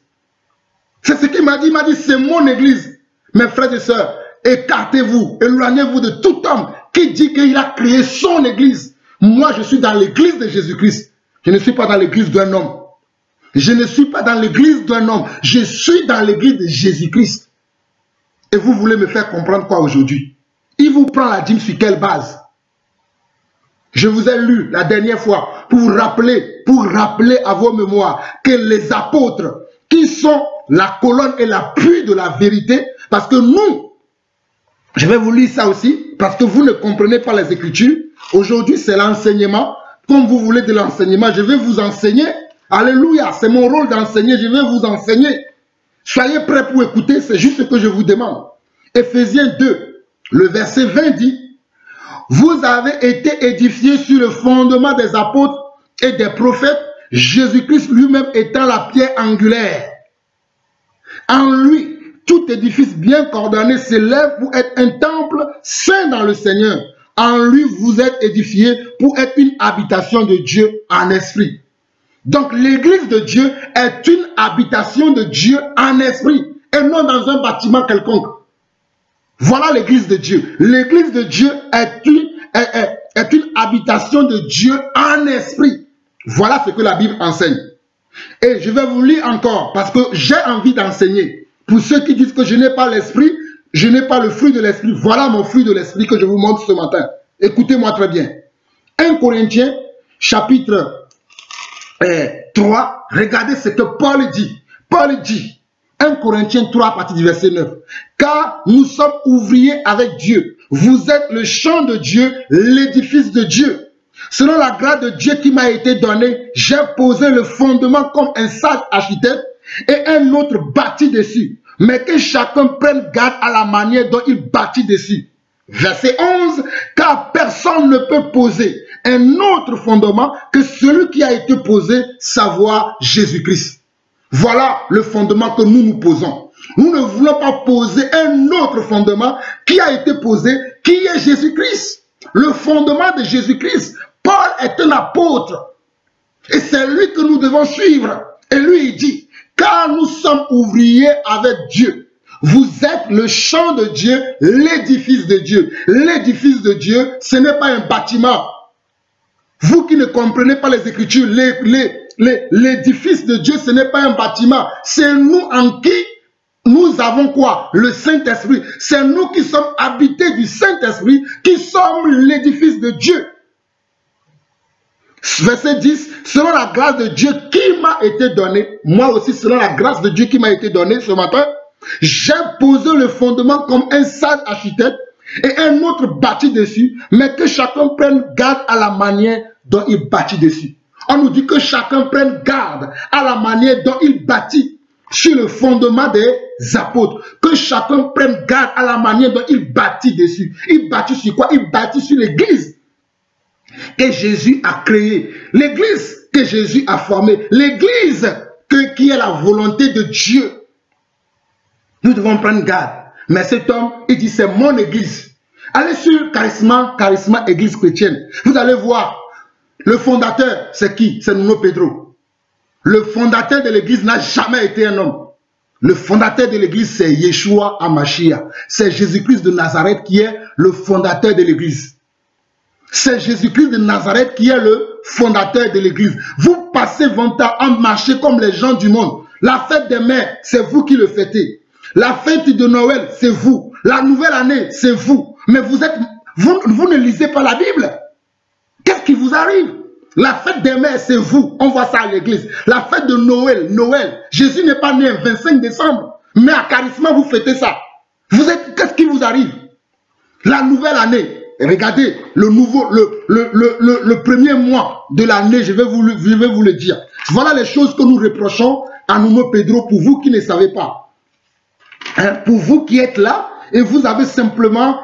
C'est ce qu'il m'a dit. Il m'a dit, c'est mon église. Mes frères et sœurs, écartez-vous, éloignez-vous de tout homme qui dit qu'il a créé son église. Moi, je suis dans l'église de Jésus-Christ. Je ne suis pas dans l'église d'un homme. Je ne suis pas dans l'église d'un homme. Je suis dans l'église de Jésus-Christ. Et vous voulez me faire comprendre quoi aujourd'hui? Il vous prend la dîme sur quelle base? Je vous ai lu la dernière fois pour rappeler à vos mémoires que les apôtres qui sont la colonne et l'appui de la vérité, parce que nous, je vais vous lire ça aussi, parce que vous ne comprenez pas les Écritures. Aujourd'hui, c'est l'enseignement. Comme vous voulez de l'enseignement, je vais vous enseigner. Alléluia, c'est mon rôle d'enseigner, je vais vous enseigner. Soyez prêts pour écouter, c'est juste ce que je vous demande. Éphésiens 2, le verset 20 dit: vous avez été édifiés sur le fondement des apôtres et des prophètes, Jésus-Christ lui-même étant la pierre angulaire. En lui, tout édifice bien coordonné s'élève pour être un temple saint dans le Seigneur. En lui, vous êtes édifiés pour être une habitation de Dieu en esprit. Donc, l'église de Dieu est une habitation de Dieu en esprit et non dans un bâtiment quelconque. Voilà l'église de Dieu. L'église de Dieu est une habitation de Dieu en esprit. Voilà ce que la Bible enseigne. Et je vais vous lire encore parce que j'ai envie d'enseigner. Pour ceux qui disent que je n'ai pas l'esprit, je n'ai pas le fruit de l'esprit. Voilà mon fruit de l'esprit que je vous montre ce matin. Écoutez-moi très bien. 1 Corinthiens, chapitre 3, regardez ce que Paul dit. Paul dit, 1 Corinthiens 3, à partir du verset 9. Car nous sommes ouvriers avec Dieu. Vous êtes le champ de Dieu, l'édifice de Dieu. Selon la grâce de Dieu qui m'a été donnée, j'ai posé le fondement comme un sage architecte et un autre bâti dessus. Mais que chacun prenne garde à la manière dont il bâtit dessus. Verset 11. Car personne ne peut poser un autre fondement que celui qui a été posé, savoir Jésus-Christ. Voilà le fondement que nous nous posons. Nous ne voulons pas poser un autre fondement qui a été posé, qui est Jésus-Christ. Le fondement de Jésus-Christ. Paul est un apôtre. Et c'est lui que nous devons suivre. Et lui, il dit, car nous sommes ouvriers avec Dieu. Vous êtes le champ de Dieu, l'édifice de Dieu. L'édifice de Dieu, ce n'est pas un bâtiment. Vous qui ne comprenez pas les Écritures, l'édifice de Dieu, ce n'est pas un bâtiment. C'est nous en qui nous avons quoi? Le Saint-Esprit. C'est nous qui sommes habités du Saint-Esprit, qui sommes l'édifice de Dieu. Verset 10, selon la grâce de Dieu qui m'a été donnée, moi aussi selon la grâce de Dieu qui m'a été donnée ce matin, j'ai posé le fondement comme un sage architecte et un autre bâti dessus, mais que chacun prenne garde à la manière dont il bâtit dessus. On nous dit que chacun prenne garde à la manière dont il bâtit sur le fondement des apôtres. Que chacun prenne garde à la manière dont il bâtit dessus. Il bâtit sur quoi? Il bâtit sur l'église que Jésus a créée, l'église que Jésus a formée, l'église qui est la volonté de Dieu. Nous devons prendre garde. Mais cet homme, il dit, c'est mon église. Allez sur Charisma Église chrétienne. Vous allez voir, le fondateur, c'est qui? C'est Nuno Pedro. Le fondateur de l'église n'a jamais été un homme. Le fondateur de l'église, c'est Yeshua HaMashiach. C'est Jésus-Christ de Nazareth qui est le fondateur de l'église. C'est Jésus-Christ de Nazareth qui est le fondateur de l'église. Vous passez votre temps à marcher comme les gens du monde. La fête des mères, c'est vous qui le fêtez. La fête de Noël, c'est vous. La nouvelle année, c'est vous. Mais vous ne lisez pas la Bible. Qu'est-ce qui vous arrive? La fête des mères, c'est vous. On voit ça à l'église. La fête de Noël. Jésus n'est pas né le 25 décembre. Mais à Charisma, vous fêtez ça. Qu'est-ce qui vous arrive? La nouvelle année. Regardez, le premier mois de l'année, je vais vous le dire. Voilà les choses que nous reprochons à Nuno Pedro pour vous qui ne savez pas. Hein, pour vous qui êtes là et vous avez simplement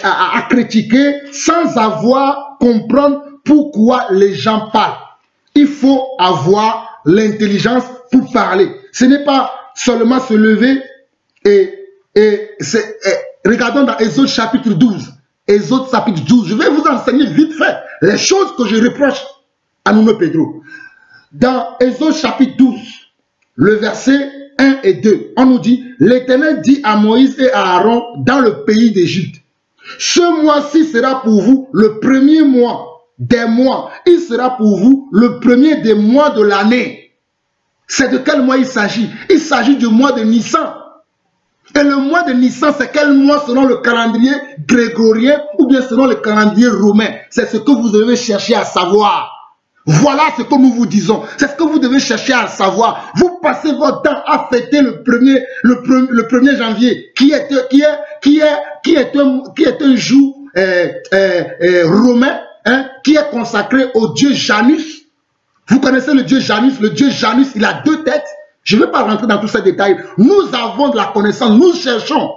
à critiquer sans avoir comprendre pourquoi les gens parlent. Il faut avoir l'intelligence pour parler. Ce n'est pas seulement se lever regardons dans Exode chapitre 12. Exode chapitre 12. Je vais vous enseigner vite fait les choses que je reproche à Nuno Pedro. Dans Exode chapitre 12, le verset 1 et 2, on nous dit, l'Éternel dit à Moïse et à Aaron dans le pays d'Égypte, ce mois-ci sera pour vous le premier mois des mois. Il sera pour vous le premier des mois de l'année. C'est de quel mois il s'agit? Il s'agit du mois de Nissan. Et le mois de Nissan, c'est quel mois selon le calendrier grégorien ou bien selon le calendrier romain? C'est ce que vous devez chercher à savoir. Voilà ce que nous vous disons. C'est ce que vous devez chercher à savoir. Vous passez votre temps à fêter le 1er janvier, qui est un jour romain, hein, qui est consacré au dieu Janus. Vous connaissez le dieu Janus? Le dieu Janus, il a 2 têtes. Je ne vais pas rentrer dans tous ces détails. Nous avons de la connaissance, nous cherchons.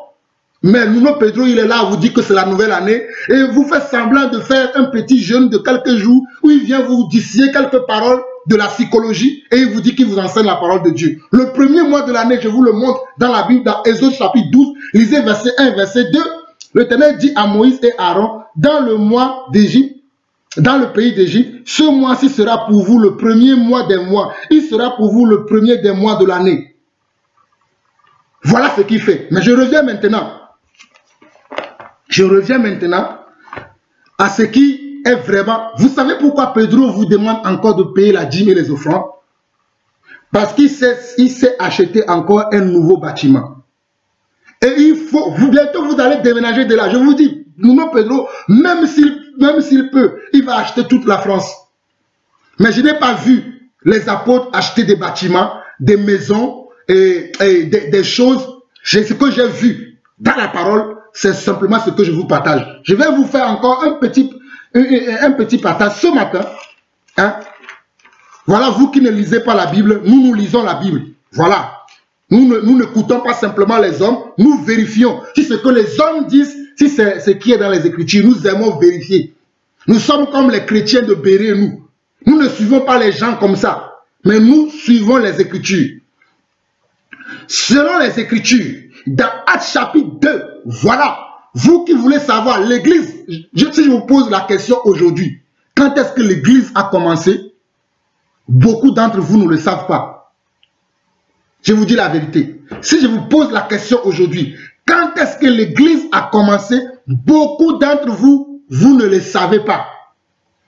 Mais Nuno Pedro, il est là, vous dit que c'est la nouvelle année. Et vous faites semblant de faire un petit jeûne de quelques jours où il vient vous distiller quelques paroles de la psychologie et il vous dit qu'il vous enseigne la parole de Dieu. Le premier mois de l'année, je vous le montre dans la Bible, dans Exode chapitre 12, lisez verset 1, verset 2. L'Éternel dit à Moïse et Aaron, dans le mois d'Égypte, dans le pays d'Égypte, ce mois-ci sera pour vous le premier mois des mois. Il sera pour vous le premier des mois de l'année. Voilà ce qu'il fait. Mais je reviens maintenant. Je reviens maintenant à ce qui est vraiment... Vous savez pourquoi Pedro vous demande encore de payer la dîme et les offrandes? Parce qu'il s'est acheté encore un nouveau bâtiment. Et il faut... bientôt vous allez déménager de là. Je vous dis, non, Pedro, même s'il peut, il va acheter toute la France. Mais je n'ai pas vu les apôtres acheter des bâtiments, des maisons et des choses. Ce que j'ai vu dans la parole, c'est simplement ce que je vous partage. Je vais vous faire encore un petit partage ce matin. Hein? Voilà, vous qui ne lisez pas la Bible, nous lisons la Bible. Voilà. Nous n'écoutons pas simplement les hommes, nous vérifions. Si ce que les hommes disent, si c'est ce qui est dans les Écritures, nous aimons vérifier. Nous sommes comme les chrétiens de Béret, nous. Nous ne suivons pas les gens comme ça, mais nous suivons les Écritures. Selon les Écritures, dans Actes chapitre 2, voilà, vous qui voulez savoir, l'Église, si je vous pose la question aujourd'hui, quand est-ce que l'Église a commencé? Beaucoup d'entre vous ne le savent pas. Je vous dis la vérité. Si je vous pose la question aujourd'hui, quand est-ce que l'Église a commencé? Beaucoup d'entre vous, vous ne le savez pas.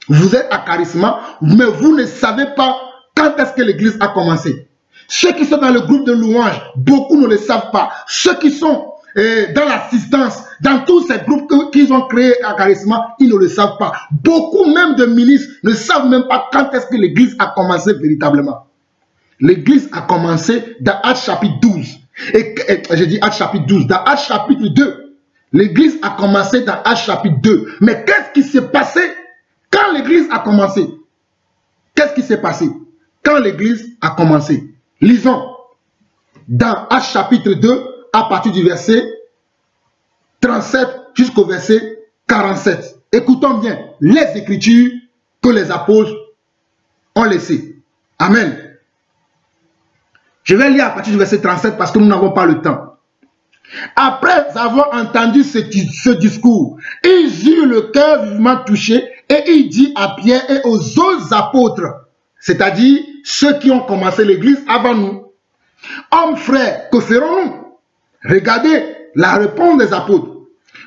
Vous êtes à Charisma, mais vous ne savez pas quand est-ce que l'Église a commencé. Ceux qui sont dans le groupe de louanges, beaucoup ne le savent pas. Ceux qui sont dans l'assistance, dans tous ces groupes qu'ils ont créés à Charisma, ils ne le savent pas. Beaucoup même de ministres ne savent même pas quand est-ce que l'Église a commencé véritablement. L'Église a commencé dans Actes chapitre 12. Et j'ai dit Actes chapitre 12. Dans Actes chapitre 2, l'Église a commencé dans Actes chapitre 2. Mais qu'est-ce qui s'est passé quand l'Église a commencé? Qu'est-ce qui s'est passé quand l'Église a commencé? Lisons dans Actes chapitre 2 à partir du verset 37 jusqu'au verset 47. Écoutons bien les Écritures que les apôtres ont laissées. Amen. Je vais lire à partir du verset 37 parce que nous n'avons pas le temps. Après avoir entendu ce discours, ils eurent le cœur vivement touché et il dit à Pierre et aux autres apôtres, c'est-à-dire ceux qui ont commencé l'église avant nous, hommes frères, que ferons-nous? Regardez la réponse des apôtres.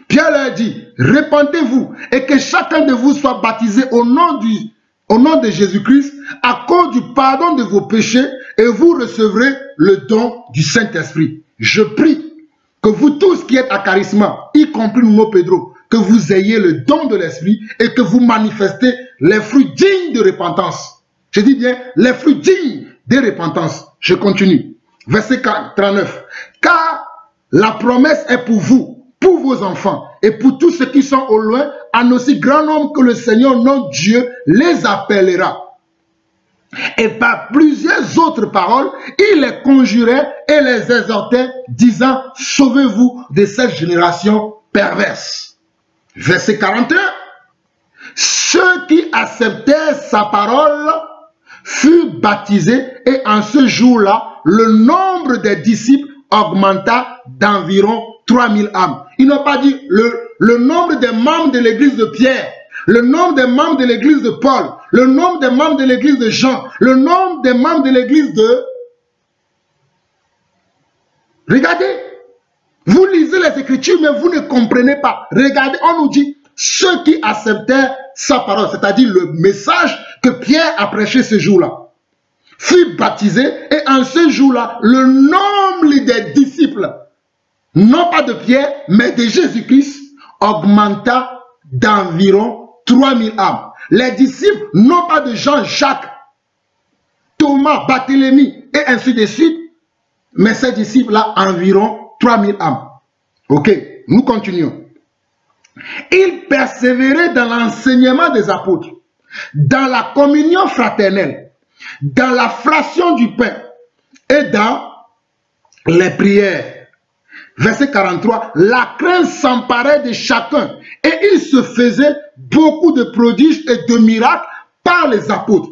Pierre leur dit, répentez-vous et que chacun de vous soit baptisé au nom de Jésus-Christ à cause du pardon de vos péchés et vous recevrez le don du Saint-Esprit. Je prie que vous tous qui êtes à Charisma, y compris nous, Pedro, que vous ayez le don de l'Esprit et que vous manifestez les fruits dignes de repentance. Je dis bien, les fruits dignes de repentance. Je continue. Verset 39. Car la promesse est pour vous, pour vos enfants et pour tous ceux qui sont au loin, en aussi grand nombre que le Seigneur, notre Dieu, les appellera. Et par plusieurs autres paroles, il les conjurait et les exhortait, disant, sauvez-vous de cette génération perverse. Verset 41. Ceux qui acceptèrent sa parole furent baptisés et en ce jour-là, le nombre des disciples augmenta d'environ 3000 âmes. Ils n'ont pas dit le nombre des membres de l'église de Pierre, le nombre des membres de l'église de Paul, le nombre des membres de l'église de Jean, le nombre des membres de l'église de... Regardez, vous lisez les Écritures, mais vous ne comprenez pas. Regardez, on nous dit, ceux qui acceptèrent sa parole, c'est-à-dire le message que Pierre a prêché ce jour-là, furent baptisés, et en ce jour-là, le nombre des disciples, non pas de Pierre, mais de Jésus-Christ, augmenta d'environ 3000 âmes. Les disciples, non pas de Jean, Jacques, Thomas, Barthélemy, et ainsi de suite, mais ces disciples-là, environ 3000 âmes. Ok, nous continuons. Ils persévéraient dans l'enseignement des apôtres, dans la communion fraternelle, dans la fraction du pain et dans les prières. Verset 43, la crainte s'emparait de chacun et il se faisait beaucoup de prodiges et de miracles par les apôtres.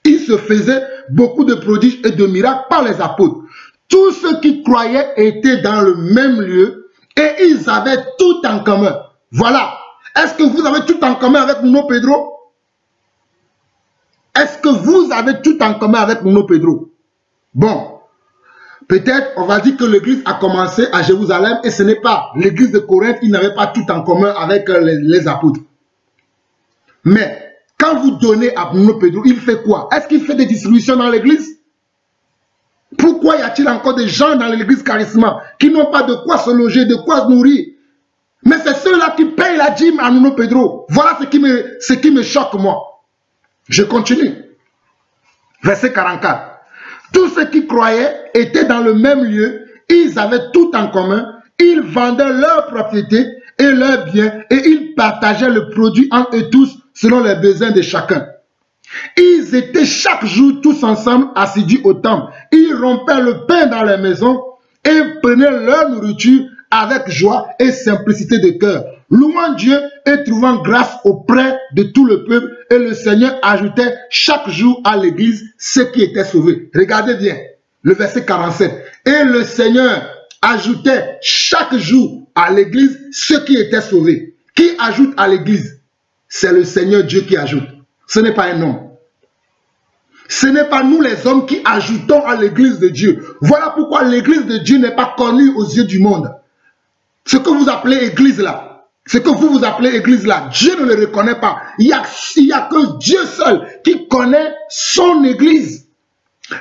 Il se faisait beaucoup de prodiges et de miracles par les apôtres. Tous ceux qui croyaient étaient dans le même lieu et ils avaient tout en commun. Voilà. Est-ce que vous avez tout en commun avec Nuno Pedro? Est-ce que vous avez tout en commun avec Nuno Pedro? Bon. Peut-être, on va dire que l'église a commencé à Jérusalem et ce n'est pas l'église de Corinthe qui n'avait pas tout en commun avec les apôtres. Mais, quand vous donnez à Nuno Pedro, il fait quoi? Est-ce qu'il fait des distributions dans l'église? Pourquoi y a-t-il encore des gens dans l'église Charisma qui n'ont pas de quoi se loger, de quoi se nourrir? Mais c'est ceux-là qui payent la dîme à Nuno Pedro. Voilà ce qui me choque, moi. Je continue. Verset 44. Tous ceux qui croyaient étaient dans le même lieu, ils avaient tout en commun, ils vendaient leurs propriétés et leurs biens et ils partageaient le produit entre eux tous selon les besoins de chacun. Ils étaient chaque jour tous ensemble assidus au temple. Ils rompaient le pain dans les maisons et prenaient leur nourriture avec joie et simplicité de cœur, louant Dieu et trouvant grâce auprès de tout le peuple. Et le Seigneur ajoutait chaque jour à l'église ceux qui étaient sauvés. Regardez bien, le verset 47. Et le Seigneur ajoutait chaque jour à l'église ceux qui étaient sauvés. Qui ajoute à l'église? C'est le Seigneur Dieu qui ajoute. Ce n'est pas un homme. Ce n'est pas nous les hommes qui ajoutons à l'église de Dieu. Voilà pourquoi l'église de Dieu n'est pas connue aux yeux du monde. Ce que vous appelez église là, ce que vous appelez église là, Dieu ne le reconnaît pas. Il n'y a que Dieu seul qui connaît son église.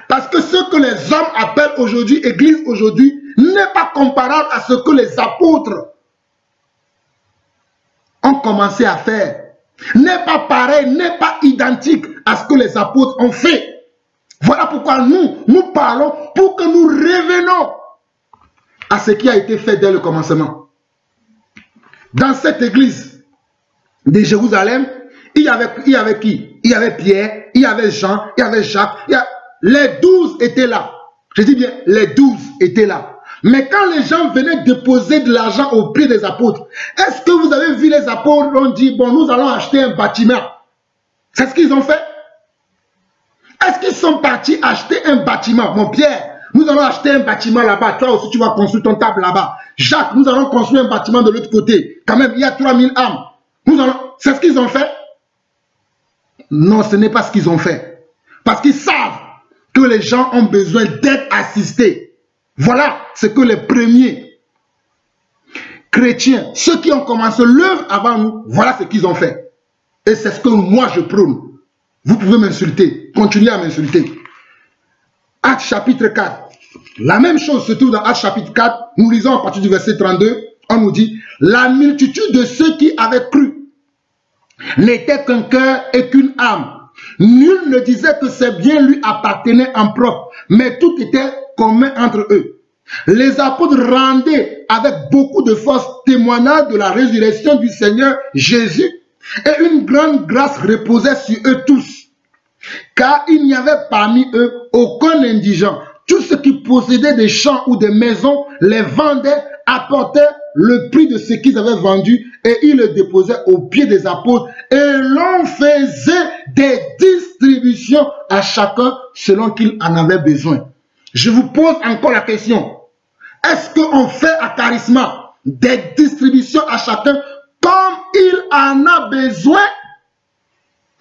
Parce que ce que les hommes appellent aujourd'hui église aujourd'hui n'est pas comparable à ce que les apôtres ont commencé à faire. N'est pas pareil, n'est pas identique à ce que les apôtres ont fait. Voilà pourquoi nous parlons pour que nous revenons à ce qui a été fait dès le commencement. Dans cette église de Jérusalem, il y avait qui? Il y avait Pierre, il y avait Jean, il y avait Jacques. Les 12 étaient là. Je dis bien, les 12 étaient là. Mais quand les gens venaient déposer de l'argent au pied des apôtres, est-ce que vous avez vu les apôtres ont dit, bon, nous allons acheter un bâtiment? C'est ce qu'ils ont fait? Est-ce qu'ils sont partis acheter un bâtiment? Mon Pierre, nous allons acheter un bâtiment là-bas. Toi aussi, tu vas construire ton table là-bas. Jacques, nous allons construire un bâtiment de l'autre côté. Quand même, il y a 3000 âmes. C'est ce qu'ils ont fait? Non, ce n'est pas ce qu'ils ont fait. Parce qu'ils savent que les gens ont besoin d'être assistés. Voilà ce que les premiers chrétiens, ceux qui ont commencé l'œuvre avant nous, voilà ce qu'ils ont fait. Et c'est ce que moi je prône. Vous pouvez m'insulter, continuez à m'insulter. Actes chapitre 4. La même chose se trouve dans Actes chapitre 4. Nous lisons à partir du verset 32. On nous dit, la multitude de ceux qui avaient cru n'était qu'un cœur et qu'une âme. Nul ne disait que ses biens lui appartenaient en propre, mais tout était commun entre eux. Les apôtres rendaient avec beaucoup de force témoignage de la résurrection du Seigneur Jésus, et une grande grâce reposait sur eux tous. Car il n'y avait parmi eux aucun indigent. Tous ceux qui possédaient des champs ou des maisons les vendaient, apportaient le prix de ce qu'ils avaient vendu et ils le déposaient aux pieds des apôtres et l'on faisait des distributions à chacun selon qu'il en avait besoin. Je vous pose encore la question. Est-ce qu'on fait à Charisma des distributions à chacun comme il en a besoin?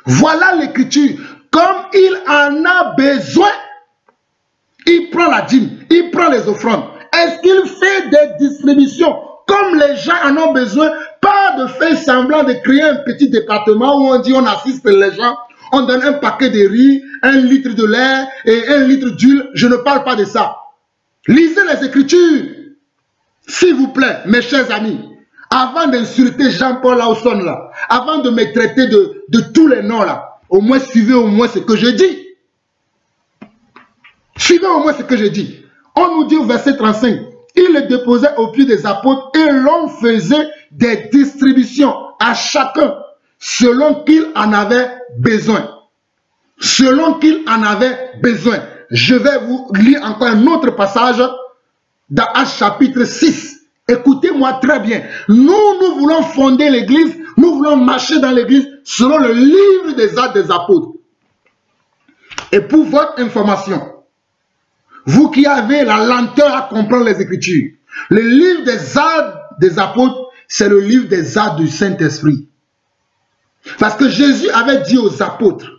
Voilà l'écriture. Comme il en a besoin, il prend la dîme, il prend les offrandes. Est-ce qu'il fait des distributions comme les gens en ont besoin? Pas de faire semblant de créer un petit département où on dit on assiste les gens, on donne un paquet de riz, 1 litre de lait et 1 litre d'huile. Je ne parle pas de ça. Lisez les Écritures, s'il vous plaît, mes chers amis. Avant d'insulter Jean-Paul Lawson là, avant de me traiter de tous les noms là, au moins suivez au moins ce que je dis. Suivez au moins ce que je dis. On nous dit au verset 35, il le déposait au pied des apôtres et l'on faisait des distributions à chacun selon qu'il en avait besoin. Selon qu'il en avait besoin. Je vais vous lire encore un autre passage dans Actes chapitre 6. Écoutez-moi très bien. Nous voulons fonder l'église, nous voulons marcher dans l'église selon le livre des Actes des apôtres. Et pour votre information, vous qui avez la lenteur à comprendre les Écritures, le livre des Actes des Apôtres, c'est le livre des Actes du Saint-Esprit. Parce que Jésus avait dit aux apôtres,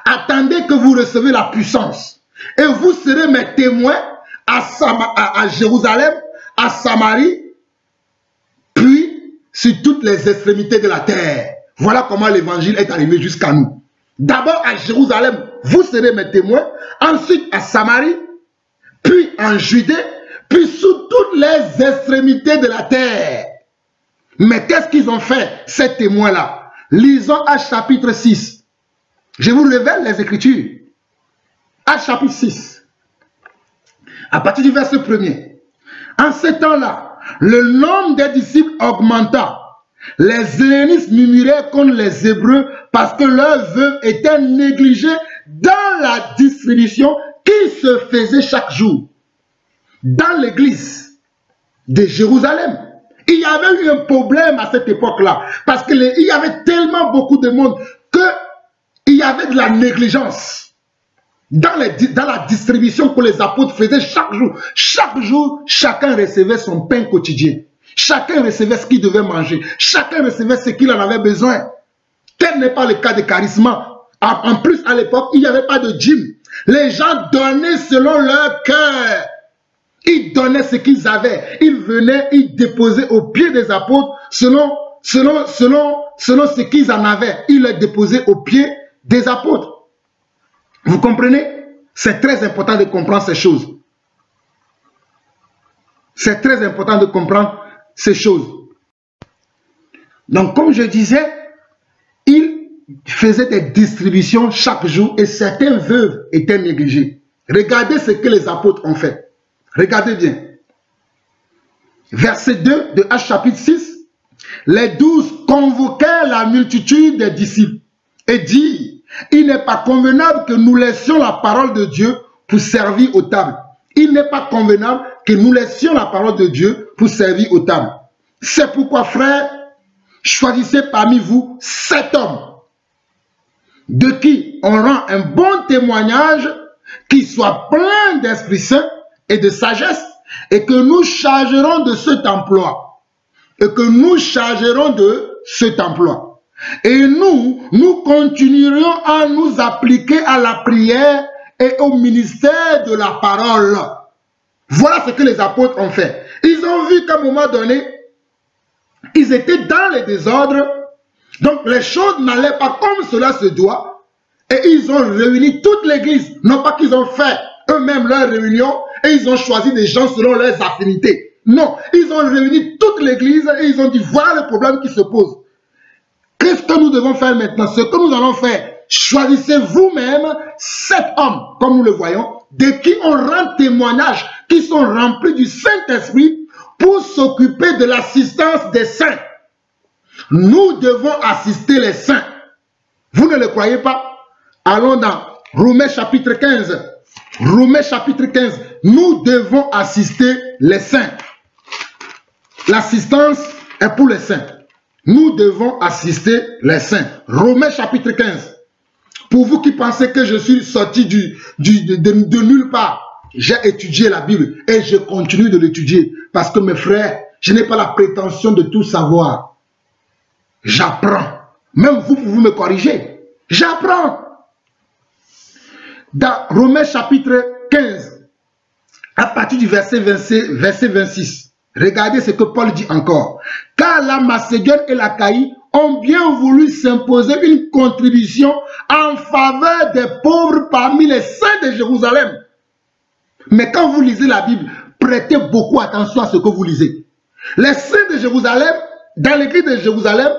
attendez que vous recevez la puissance et vous serez mes témoins à Jérusalem, à Samarie, puis sur toutes les extrémités de la terre. Voilà comment l'évangile est arrivé jusqu'à nous. D'abord à Jérusalem, vous serez mes témoins, ensuite à Samarie, puis en Judée, puis sous toutes les extrémités de la terre. Mais qu'est-ce qu'ils ont fait, ces témoins-là? Lisons Actes chapitre 6. Je vous révèle les Écritures. Actes chapitre 6. À partir du verset 1er. En ce temps-là, le nombre des disciples augmenta. Les hellénistes murmuraient contre les Hébreux parce que leurs vœux étaient négligés dans la distribution qui se faisait chaque jour. Dans l'église de Jérusalem, il y avait eu un problème à cette époque-là parce qu'il y avait tellement beaucoup de monde qu'il y avait de la négligence dans la distribution que les apôtres faisaient chaque jour. Chaque jour, chacun recevait son pain quotidien. Chacun recevait ce qu'il devait manger. Chacun recevait ce qu'il en avait besoin. Tel n'est pas le cas de Charisme. En plus, à l'époque, il n'y avait pas de dîme. Les gens donnaient selon leur cœur. Ils donnaient ce qu'ils avaient. Ils venaient, ils déposaient aux pieds des apôtres selon ce qu'ils en avaient. Ils les déposaient aux pieds des apôtres. Vous comprenez? C'est très important de comprendre ces choses. C'est très important de comprendre ces choses. Donc, comme je disais, ils faisaient des distributions chaque jour et certains veuves étaient négligés. Regardez ce que les apôtres ont fait. Regardez bien. Verset 2 de Actes chapitre 6. Les 12 convoquèrent la multitude des disciples et dirent, il n'est pas convenable que nous laissions la parole de Dieu pour servir aux tables. Il n'est pas convenable que nous laissions la parole de Dieu pour servir aux tables. C'est pourquoi, frères, choisissez parmi vous 7 hommes de qui on rend un bon témoignage, qui soit plein d'Esprit Saint et de sagesse, et que nous chargerons de cet emploi. Et que nous chargerons de cet emploi. Et nous continuerons à nous appliquer à la prière et au ministère de la parole. Voilà ce que les apôtres ont fait. Ils ont vu qu'à un moment donné, ils étaient dans le désordre. Donc les choses n'allaient pas comme cela se doit. Et ils ont réuni toute l'église. Non pas qu'ils ont fait eux-mêmes leur réunion et ils ont choisi des gens selon leurs affinités. Non, ils ont réuni toute l'église et ils ont dit, voilà le problème qui se pose. Qu'est-ce que nous devons faire maintenant? Ce que nous allons faire, choisissez vous-même 7 hommes, comme nous le voyons, de qui on rend témoignage, qui sont remplis du Saint-Esprit pour s'occuper de l'assistance des saints. Nous devons assister les saints. Vous ne le croyez pas? Allons dans Romains chapitre 15. Romains chapitre 15. Nous devons assister les saints. L'assistance est pour les saints. Nous devons assister les saints. Romains chapitre 15. Pour vous qui pensez que je suis sorti de nulle part, j'ai étudié la Bible et je continue de l'étudier. Parce que mes frères, je n'ai pas la prétention de tout savoir. J'apprends. Même vous pouvez me corriger. J'apprends. Dans Romains chapitre 15, à partir du verset 26, regardez ce que Paul dit encore. Car la Macédoine et l'Achaïe ont bien voulu s'imposer une contribution en faveur des pauvres parmi les saints de Jérusalem. Mais quand vous lisez la Bible, prêtez beaucoup attention à ce que vous lisez. Les saints de Jérusalem, dans l'église de Jérusalem,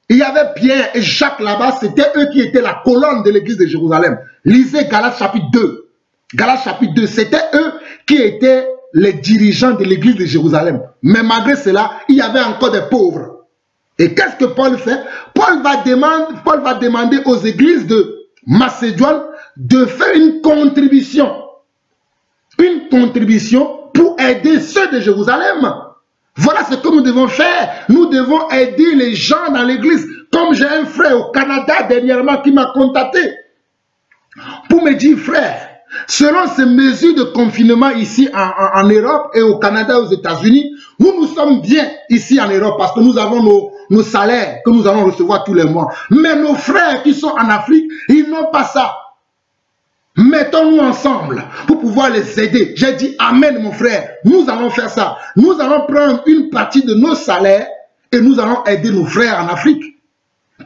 il y avait Pierre et Jacques là-bas, c'était eux qui étaient la colonne de l'église de Jérusalem. Lisez Galates chapitre 2. Galates chapitre 2, c'était eux qui étaient les dirigeants de l'église de Jérusalem. Mais malgré cela, il y avait encore des pauvres. Et qu'est-ce que Paul fait? Paul va demander aux églises de Macédoine de faire une contribution. Une contribution pour aider ceux de Jérusalem. Voilà ce que nous devons faire. Nous devons aider les gens dans l'église. Comme j'ai un frère au Canada dernièrement qui m'a contacté. pour me dire, frère, selon ces mesures de confinement ici en Europe et au Canada et aux États-Unis, nous sommes bien ici en Europe parce que nous avons nos salaires que nous allons recevoir tous les mois. Mais nos frères qui sont en Afrique, ils n'ont pas ça. Mettons-nous ensemble pour pouvoir les aider. J'ai dit amen mon frère, nous allons faire ça. Nous allons prendre une partie de nos salaires et nous allons aider nos frères en Afrique.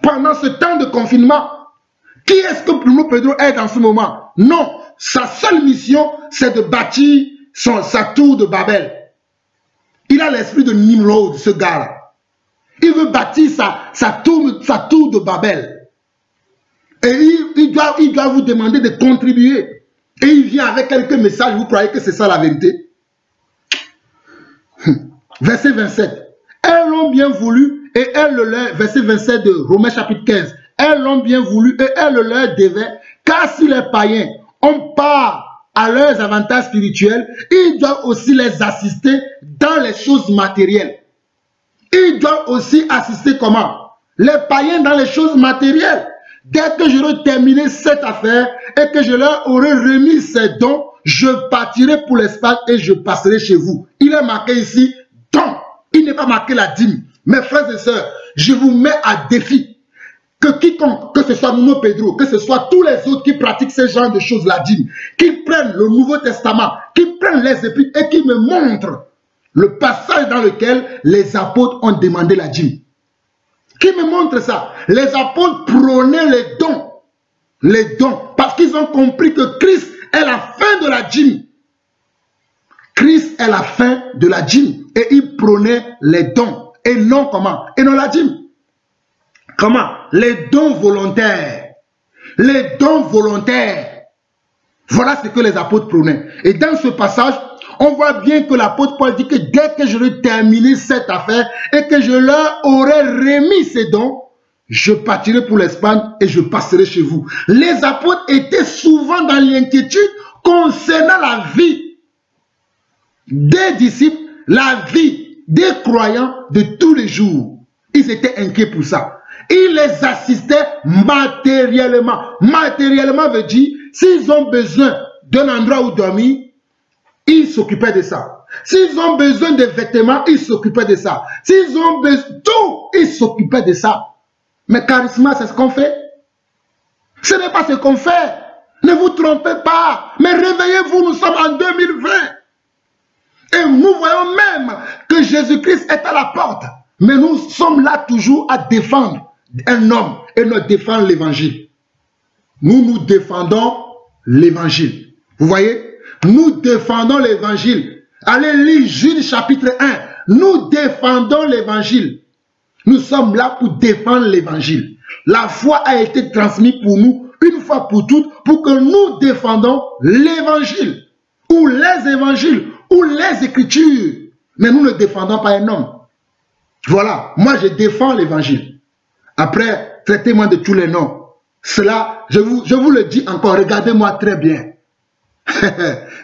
Pendant ce temps de confinement, qui est-ce que Bruno Pedro aide en ce moment? Non, sa seule mission, c'est de bâtir sa tour de Babel. Il a l'esprit de Nimrod, ce gars-là. Il veut bâtir sa tour de Babel. Et il doit vous demander de contribuer. Et il vient avec quelques messages, vous croyez que c'est ça la vérité? Verset 27. Elles l'ont bien voulu et elles le leur, verset 27 de Romains chapitre 15. Elles l'ont bien voulu et elles le leur devaient, car si les païens ont part à leurs avantages spirituels, ils doivent aussi les assister dans les choses matérielles. Ils doivent aussi assister comment? Les païens dans les choses matérielles. Dès que j'aurai terminé cette affaire et que je leur aurai remis ces dons, je partirai pour l'Espagne et je passerai chez vous. Il est marqué ici, don. Il n'est pas marqué la dîme. Mes frères et sœurs, je vous mets à défi que quiconque, que ce soit Bruno Pedro, que ce soit tous les autres qui pratiquent ce genre de choses, la dîme, qui prennent le Nouveau Testament, qui prennent les épîtres et qui me montrent le passage dans lequel les apôtres ont demandé la dîme. Qui me montre ça? Les apôtres prônaient les dons. Les dons. Parce qu'ils ont compris que Christ est la fin de la dîme. Christ est la fin de la dîme. Et ils prônaient les dons. Et non comment? Et non la dîme. Comment? Les dons volontaires. Les dons volontaires. Voilà ce que les apôtres prônaient. Et dans ce passage, on voit bien que l'apôtre Paul dit que dès que j'aurai terminé cette affaire et que je leur aurai remis ces dons, je partirai pour l'Espagne et je passerai chez vous. Les apôtres étaient souvent dans l'inquiétude concernant la vie des disciples, la vie des croyants de tous les jours. Ils étaient inquiets pour ça. Ils les assistaient matériellement. Matériellement veut dire, s'ils ont besoin d'un endroit où dormir, ils s'occupaient de ça. S'ils ont besoin de vêtements, ils s'occupaient de ça. S'ils ont besoin de tout, ils s'occupaient de ça. Mais charisma, c'est ce qu'on fait. Ce n'est pas ce qu'on fait. Ne vous trompez pas. Mais réveillez-vous, nous sommes en 2020. Et nous voyons même que Jésus-Christ est à la porte. Mais nous sommes là toujours à défendre un homme et nous défendre l'évangile. Nous défendons l'évangile. Vous voyez? Nous défendons l'évangile. Allez lire Jude chapitre 1. Nous défendons l'évangile. Nous sommes là pour défendre l'évangile. La foi a été transmise pour nous une fois pour toutes pour que nous défendons l'évangile ou les évangiles ou les écritures. Mais nous ne défendons pas un homme. Voilà, moi je défends l'évangile. Après, traitez-moi de tous les noms. Cela, je vous le dis encore, regardez-moi très bien.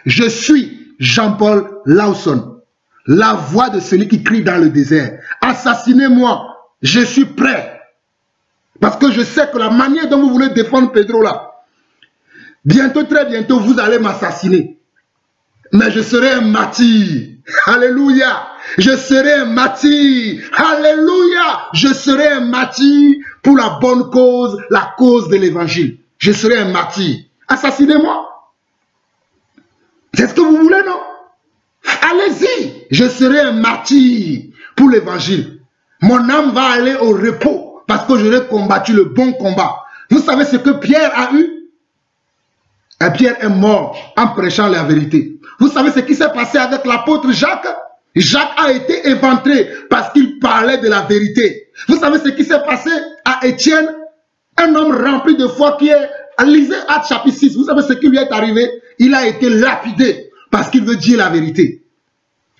Je suis Jean-Paul Lawson, la voix de celui qui crie dans le désert. Assassinez-moi, je suis prêt. Parce que je sais que la manière dont vous voulez défendre Pedro là, bientôt, très bientôt, vous allez m'assassiner. Mais je serai un martyr. Alléluia. Je serai un martyr. Alléluia. Je serai un martyr pour la bonne cause, la cause de l'évangile. Je serai un martyr. Assassinez-moi. C'est ce que vous voulez, non? Allez-y. Je serai un martyr pour l'évangile. Mon âme va aller au repos parce que j'aurai combattu le bon combat. Vous savez ce que Pierre a eu? Et Pierre est mort en prêchant la vérité. Vous savez ce qui s'est passé avec l'apôtre Jacques? Jacques a été éventré parce qu'il parlait de la vérité. Vous savez ce qui s'est passé à Étienne? Un homme rempli de foi qui est... Lisez Actes chapitre 6. Vous savez ce qui lui est arrivé? Il a été lapidé parce qu'il veut dire la vérité.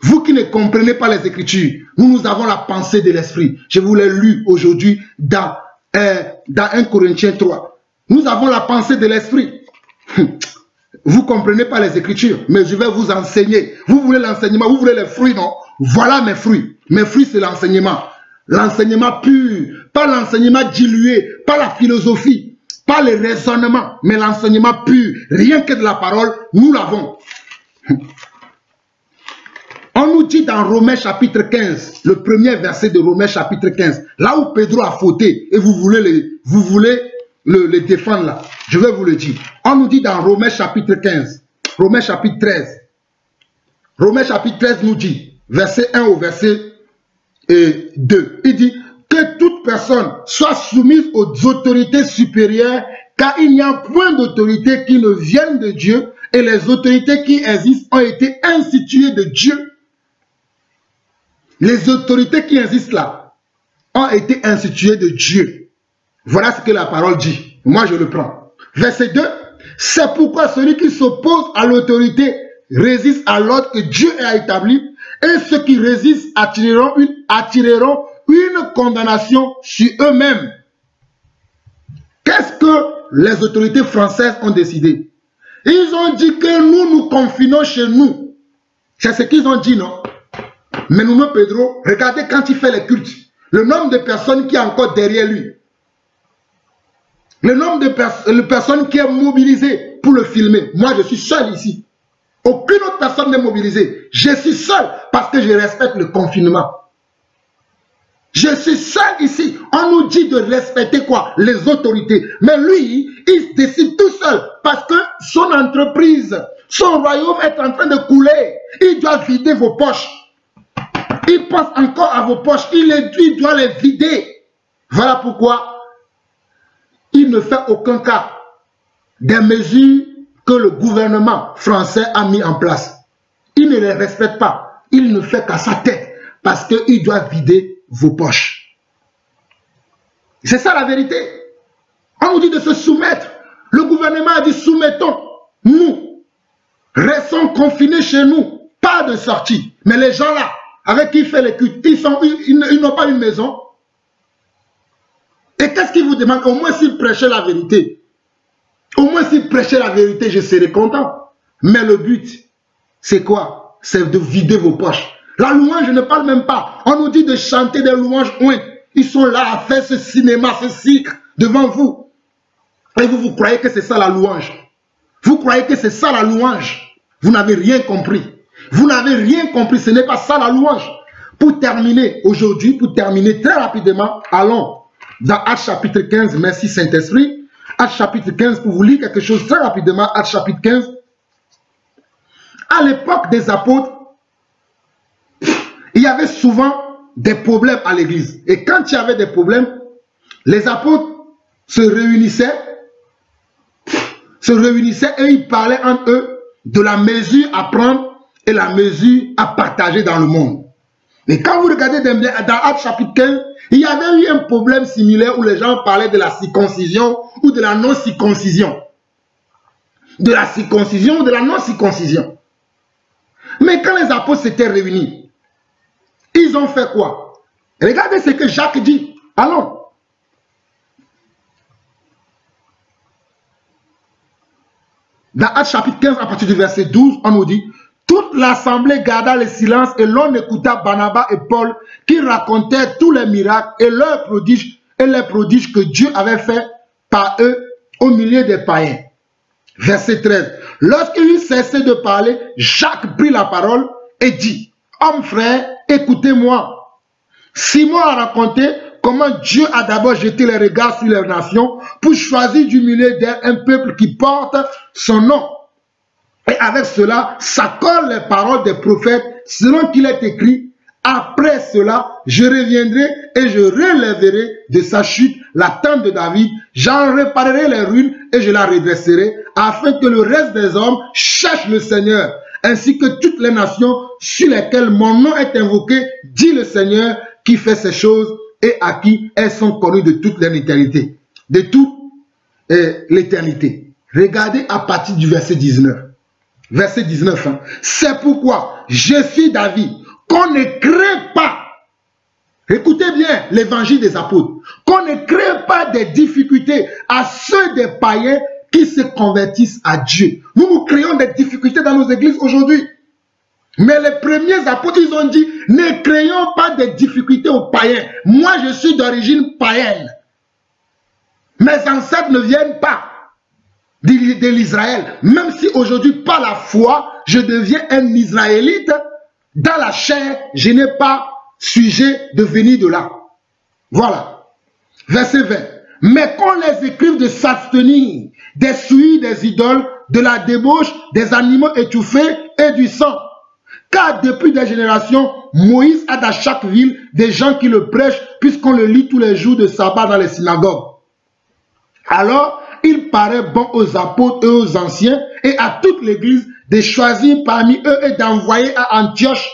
Vous qui ne comprenez pas les Écritures, nous avons la pensée de l'Esprit. Je vous l'ai lu aujourd'hui dans 1 Corinthiens 3. Nous avons la pensée de l'Esprit. Vous ne comprenez pas les Écritures, mais je vais vous enseigner. Vous voulez l'enseignement, vous voulez les fruits, non? Voilà mes fruits. Mes fruits, c'est l'enseignement. L'enseignement pur, pas l'enseignement dilué, pas la philosophie, pas le raisonnement, mais l'enseignement pur, rien que de la parole, nous l'avons. On nous dit dans Romains chapitre 15, le premier verset de Romains chapitre 15, là où Pedro a fauté, et vous voulez le défendre là, je vais vous le dire. On nous dit dans Romains chapitre 15, Romains chapitre 13, Romains chapitre 13 nous dit, verset 1 au verset 2, il dit que toute personne soit soumise aux autorités supérieures, car il n'y a point d'autorité qui ne vienne de Dieu, et les autorités qui existent ont été instituées de Dieu. Les autorités qui existent là ont été instituées de Dieu. Voilà ce que la parole dit. Moi, je le prends. Verset 2. C'est pourquoi celui qui s'oppose à l'autorité résiste à l'ordre que Dieu a établi, et ceux qui résistent attireront une condamnation sur eux-mêmes. Qu'est-ce que les autorités françaises ont décidé? Ils ont dit que nous confinons chez nous. C'est ce qu'ils ont dit, non? Mais nous, Pedro, regardez quand il fait les cultes, le nombre de personnes qui est encore derrière lui. Le nombre de personnes qui est mobilisées pour le filmer. Moi, je suis seul ici. Aucune autre personne n'est mobilisée. Je suis seul parce que je respecte le confinement. Je suis seul ici. On nous dit de respecter quoi? Les autorités. Mais lui, il décide tout seul parce que son entreprise, son royaume est en train de couler. Il doit vider vos poches. Il pense encore à vos poches. Il doit les vider. Voilà pourquoi il ne fait aucun cas des mesures que le gouvernement français a mis en place. Il ne les respecte pas. Il ne fait qu'à sa tête parce qu'il doit vider vos poches. C'est ça la vérité. On nous dit de se soumettre. Le gouvernement a dit soumettons. Nous restons confinés chez nous. Pas de sortie. Mais les gens là, avec qui il fait les cultes, ils n'ont pas une maison. Et qu'est-ce qu'ils vous demandent? Au moins s'ils prêchaient la vérité. Au moins s'ils prêchaient la vérité, je serais content. Mais le but, c'est quoi? C'est de vider vos poches. La louange, je ne parle même pas. On nous dit de chanter des louanges ointes. Ils sont là à faire ce cinéma, ce cirque devant vous. Et vous croyez que c'est ça la louange? Vous croyez que c'est ça la louange? Vous n'avez rien compris. Vous n'avez rien compris. Ce n'est pas ça la louange. Pour terminer aujourd'hui, pour terminer très rapidement, allons dans Actes chapitre 15. Merci Saint-Esprit. Actes chapitre 15, pour vous lire quelque chose très rapidement. Actes chapitre 15. À l'époque des apôtres, il y avait souvent des problèmes à l'église. Et quand il y avait des problèmes, les apôtres se réunissaient et ils parlaient entre eux de la mesure à prendre et la mesure à partager dans le monde. Et quand vous regardez dans Actes chapitre 15, il y avait eu un problème similaire où les gens parlaient de la circoncision ou de la non-circoncision. De la circoncision ou de la non-circoncision. Mais quand les apôtres s'étaient réunis, ils ont fait quoi? Regardez ce que Jacques dit. Allons. Dans Actes chapitre 15, à partir du verset 12, on nous dit: toute l'assemblée garda le silence et l'on écouta Barnabas et Paul qui racontaient tous les miracles et les prodiges que Dieu avait fait par eux au milieu des païens. Verset 13. Lorsqu'il eut cessé de parler, Jacques prit la parole et dit: hommes frères, écoutez-moi. Simon a raconté comment Dieu a d'abord jeté les regards sur les nations pour choisir du milieu d'elles un peuple qui porte son nom. Et avec cela, s'accordent les paroles des prophètes, selon qu'il est écrit: après cela, je reviendrai et je relèverai de sa chute la tente de David, j'en réparerai les ruines et je la redresserai, afin que le reste des hommes cherche le Seigneur, ainsi que toutes les nations sur lesquelles mon nom est invoqué, dit le Seigneur, qui fait ces choses et à qui elles sont connues de toute l'éternité. De toute l'éternité. Regardez à partir du verset 19. Verset 19. Hein. C'est pourquoi je suis David, qu'on ne crée pas. Écoutez bien l'évangile des apôtres. Qu'on ne crée pas des difficultés à ceux des païens qui se convertissent à Dieu. Nous créons des difficultés dans nos églises aujourd'hui. Mais les premiers apôtres, ils ont dit: ne créons pas des difficultés aux païens. Moi, je suis d'origine païenne. Mes ancêtres ne viennent pas de l'Israël. Même si aujourd'hui, par la foi, je deviens un Israélite, dans la chair, je n'ai pas sujet de venir de là. Voilà. Verset 20. Mais qu'on les écrive de s'abstenir des souilles des idoles, de la débauche, des animaux étouffés et du sang. Car depuis des générations, Moïse a dans chaque ville des gens qui le prêchent, puisqu'on le lit tous les jours de sabbat dans les synagogues. Alors, il paraît bon aux apôtres et aux anciens et à toute l'église de choisir parmi eux et d'envoyer à Antioche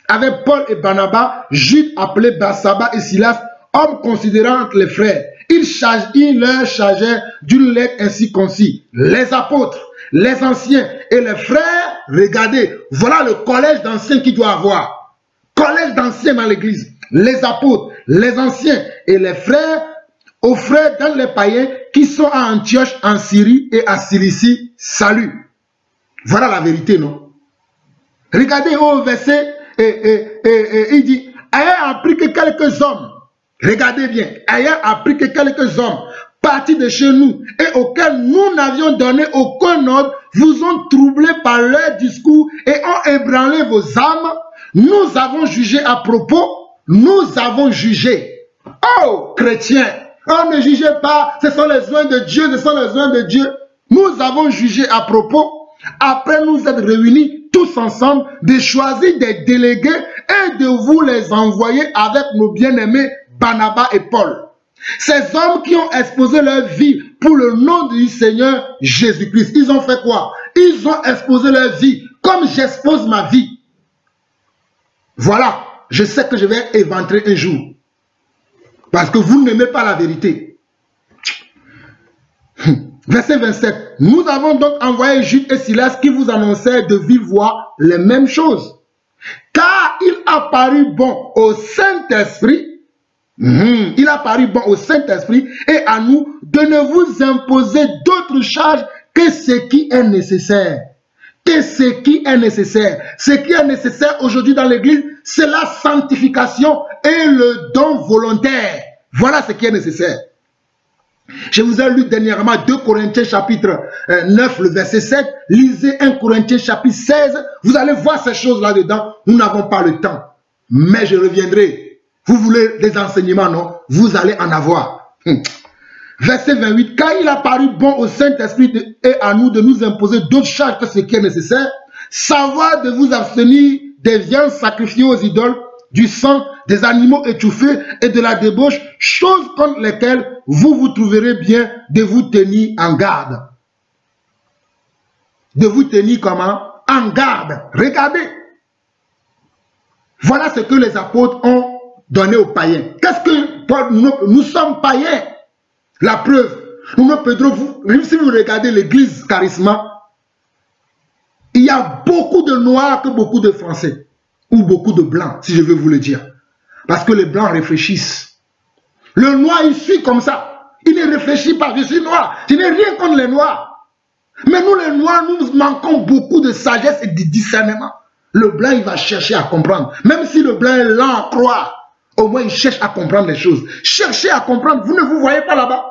avec Paul et Barnabas, Jude appelé Barsabas et Silas, hommes considérant entre les frères. Il leur chargeait d'une lettre ainsi concis. Les apôtres, les anciens et les frères, regardez, voilà le collège d'anciens qu'il doit avoir. Collège d'anciens dans l'église. Les apôtres, les anciens et les frères, aux frères dans les païens qui sont à Antioche, en Syrie et à Cilicie, salut. Voilà la vérité, non? Regardez au verset, il dit, ayant appris que quelques hommes, regardez bien, ayant appris que quelques hommes partis de chez nous et auxquels nous n'avions donné aucun ordre, vous ont troublé par leur discours et ont ébranlé vos âmes, nous avons jugé à propos, nous avons jugé. Oh, chrétiens, on ne jugez pas, ce sont les oins de Dieu, ce sont les oins de Dieu. Nous avons jugé à propos, après nous être réunis tous ensemble, de choisir des délégués et de vous les envoyer avec nos bien-aimés Barnabas et Paul. Ces hommes qui ont exposé leur vie pour le nom du Seigneur Jésus-Christ, ils ont fait quoi? Ils ont exposé leur vie comme j'expose ma vie. Voilà, je sais que je vais éventrer un jour. Parce que vous n'aimez pas la vérité. Verset 27. Nous avons donc envoyé Jude et Silas qui vous annonçaient de vive voix les mêmes choses. Car il a paru bon au Saint-Esprit. Il a paru bon au Saint-Esprit et à nous de ne vous imposer d'autres charges que ce qui est nécessaire. Que ce qui est nécessaire. Ce qui est nécessaire aujourd'hui dans l'église, c'est la sanctification et le don volontaire. Voilà ce qui est nécessaire. Je vous ai lu dernièrement 2 Corinthiens chapitre 9, le verset 7. Lisez 1 Corinthiens chapitre 16. Vous allez voir ces choses là-dedans. Nous n'avons pas le temps. Mais je reviendrai. Vous voulez des enseignements, non? Vous allez en avoir. Verset 28. Car il a paru bon au Saint-Esprit et à nous de nous imposer d'autres charges que ce qui est nécessaire. Savoir de vous abstenir des viandes sacrifiées aux idoles, du sang, des animaux étouffés et de la débauche, choses contre lesquelles vous trouverez bien de vous tenir en garde. De vous tenir comment? En garde. Regardez. Voilà ce que les apôtres ont donné aux païens. Qu'est-ce que Paul, nous sommes païens. La preuve, si vous regardez l'église charisma, il y a beaucoup de noirs que beaucoup de français. Ou beaucoup de blancs, si je veux vous le dire. Parce que les blancs réfléchissent. Le noir, il suit comme ça. Il ne réfléchit pas. Je suis noir. Je n'ai rien contre les noirs. Mais nous, les noirs, nous manquons beaucoup de sagesse et de discernement. Le blanc, il va chercher à comprendre. Même si le blanc est lent à croire, au moins il cherche à comprendre les choses. Cherchez à comprendre. Vous ne vous voyez pas là-bas.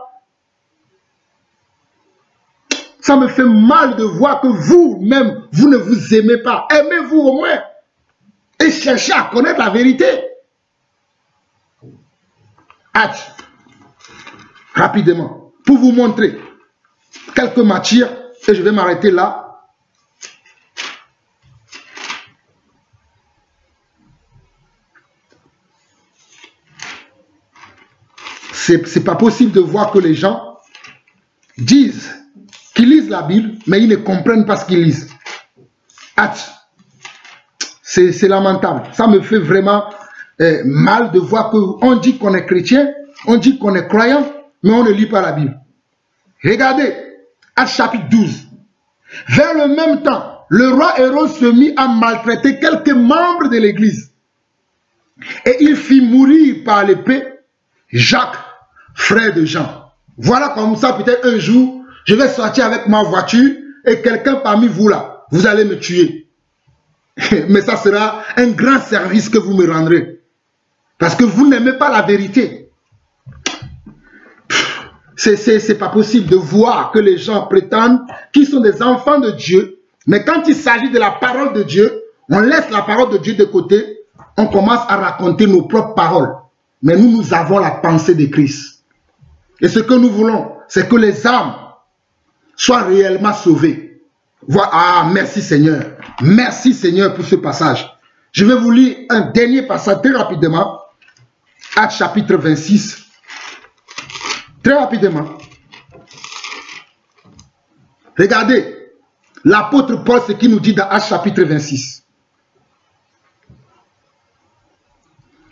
Ça me fait mal de voir que vous-même, vous ne vous aimez pas. Aimez-vous au moins. Et cherchez à connaître la vérité. Rapidement, pour vous montrer quelques matières, et je vais m'arrêter là. C'est pas possible de voir que les gens disent qu'ils lisent la Bible, mais ils ne comprennent pas ce qu'ils lisent. C'est lamentable. Ça me fait vraiment mal de voir qu'on dit qu'on est chrétien, on dit qu'on est croyant, mais on ne lit pas la Bible. Regardez, Actes chapitre 12. Vers le même temps, le roi Hérode se mit à maltraiter quelques membres de l'église. Et il fit mourir par l'épée Jacques, frère de Jean. Voilà comme ça, peut-être un jour, je vais sortir avec ma voiture et quelqu'un parmi vous là, vous allez me tuer. Mais ça sera un grand service que vous me rendrez. Parce que vous n'aimez pas la vérité. c'est pas possible de voir que les gens prétendent qu'ils sont des enfants de Dieu, mais quand il s'agit de la parole de Dieu, on laisse la parole de Dieu de côté, on commence à raconter nos propres paroles. Mais nous avons la pensée de Christ. Et ce que nous voulons, c'est que les âmes soient réellement sauvées. Voilà. Ah, merci Seigneur. Merci Seigneur pour ce passage. Je vais vous lire un dernier passage très rapidement. Actes chapitre 26. Très rapidement. Regardez l'apôtre Paul, ce qu'il nous dit dans Actes chapitre 26.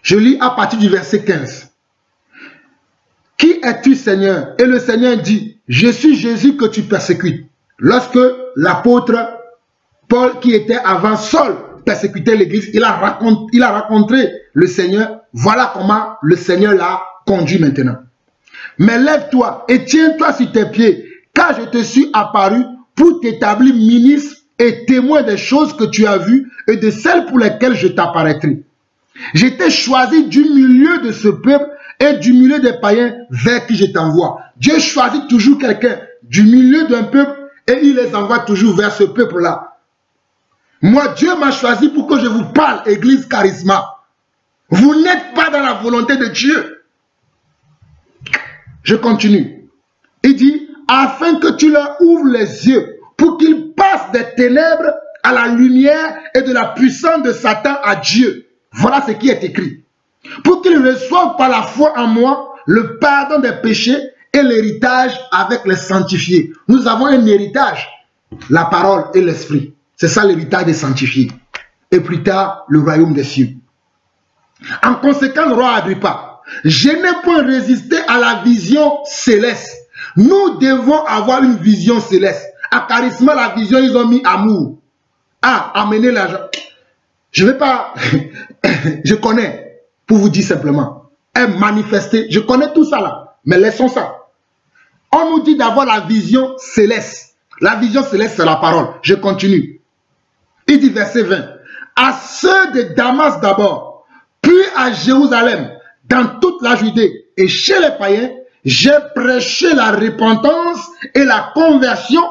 Je lis à partir du verset 15. Qui es-tu, Seigneur? Et le Seigneur dit, je suis Jésus que tu persécutes. Lorsque l'apôtre Paul, qui était avant Saul, persécutait l'église, il a rencontré le Seigneur. Voilà comment le Seigneur l'a conduit maintenant. Mais lève-toi et tiens-toi sur tes pieds, car je te suis apparu pour t'établir ministre et témoin des choses que tu as vues et de celles pour lesquelles je t'apparaîtrai. Je t'ai choisi du milieu de ce peuple et du milieu des païens vers qui je t'envoie. Dieu choisit toujours quelqu'un du milieu d'un peuple et il les envoie toujours vers ce peuple-là. Moi, Dieu m'a choisi pour que je vous parle, Église Charisma. Vous n'êtes pas dans la volonté de Dieu. Je continue. Il dit, afin que tu leur ouvres les yeux pour qu'ils passent des ténèbres à la lumière et de la puissance de Satan à Dieu. Voilà ce qui est écrit. Pour qu'ils reçoivent par la foi en moi le pardon des péchés et l'héritage avec les sanctifiés. Nous avons un héritage, la parole et l'esprit. C'est ça l'héritage des sanctifiés. Et plus tard, le royaume des cieux. En conséquence, roi Agrippa, je n'ai point résisté à la vision céleste. Nous devons avoir une vision céleste. À Charisma, la vision, ils ont mis amour. Ah, amener l'argent. Je ne vais pas... je connais, pour vous dire simplement. Manifester, je connais tout ça là. Mais laissons ça. On nous dit d'avoir la vision céleste. La vision céleste, c'est la parole. Je continue. Il dit verset 20. À ceux de Damas d'abord, puis à Jérusalem, dans toute la Judée et chez les païens, j'ai prêché la repentance et la conversion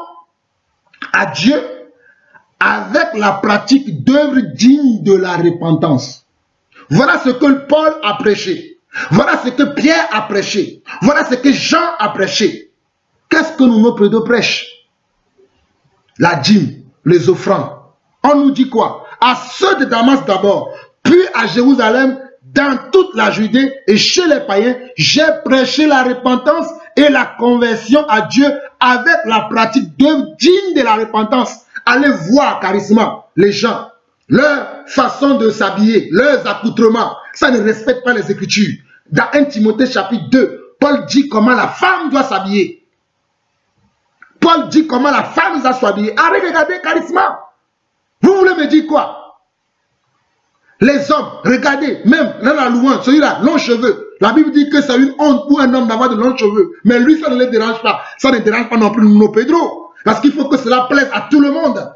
à Dieu avec la pratique d'œuvres dignes de la repentance. Voilà ce que Paul a prêché. Voilà ce que Pierre a prêché. Voilà ce que Jean a prêché. Qu'est-ce que nos prédicateurs prêchent? La dîme, les offrandes. On nous dit quoi? À ceux de Damas d'abord, puis à Jérusalem, dans toute la Judée et chez les païens, j'ai prêché la repentance et la conversion à Dieu avec la pratique d'œuvres dignes de la repentance. Allez voir, Charisma, les gens, leur façon de s'habiller, leurs accoutrements, ça ne respecte pas les Écritures. Dans 1 Timothée chapitre 2, Paul dit comment la femme doit s'habiller. Paul dit comment la femme doit s'habiller. Allez regarder, Charisma. Vous voulez me dire quoi? Les hommes, regardez, même dans la louange, celui-là, longs cheveux. La Bible dit que c'est une honte pour un homme d'avoir de longs cheveux. Mais lui, ça ne le dérange pas. Ça ne dérange pas non plus nos Pedro. Parce qu'il faut que cela plaise à tout le monde.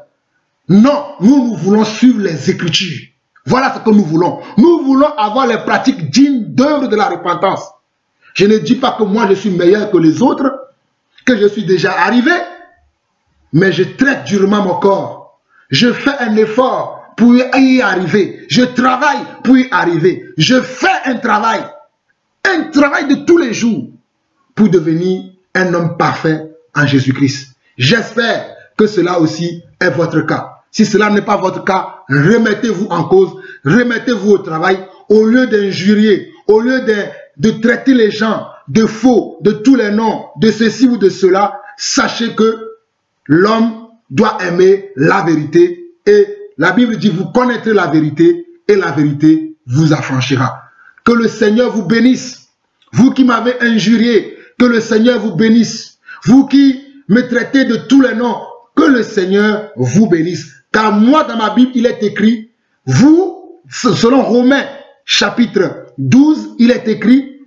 Non, nous voulons suivre les Écritures. Voilà ce que nous voulons. Nous voulons avoir les pratiques dignes d'œuvre de la repentance. Je ne dis pas que moi je suis meilleur que les autres, que je suis déjà arrivé, mais je traite durement mon corps. Je fais un effort pour y arriver. Je travaille pour y arriver. Je fais un travail de tous les jours pour devenir un homme parfait en Jésus-Christ. J'espère que cela aussi est votre cas. Si cela n'est pas votre cas, remettez-vous en cause, remettez-vous au travail, au lieu d'injurier, au lieu de traiter les gens de faux, de tous les noms, de ceci ou de cela. Sachez que l'homme doit aimer la vérité et la Bible dit, vous connaîtrez la vérité et la vérité vous affranchira. Que le Seigneur vous bénisse. Vous qui m'avez injurié, que le Seigneur vous bénisse. Vous qui me traitez de tous les noms, que le Seigneur vous bénisse. Car moi, dans ma Bible, il est écrit, vous, selon Romains chapitre 12, il est écrit,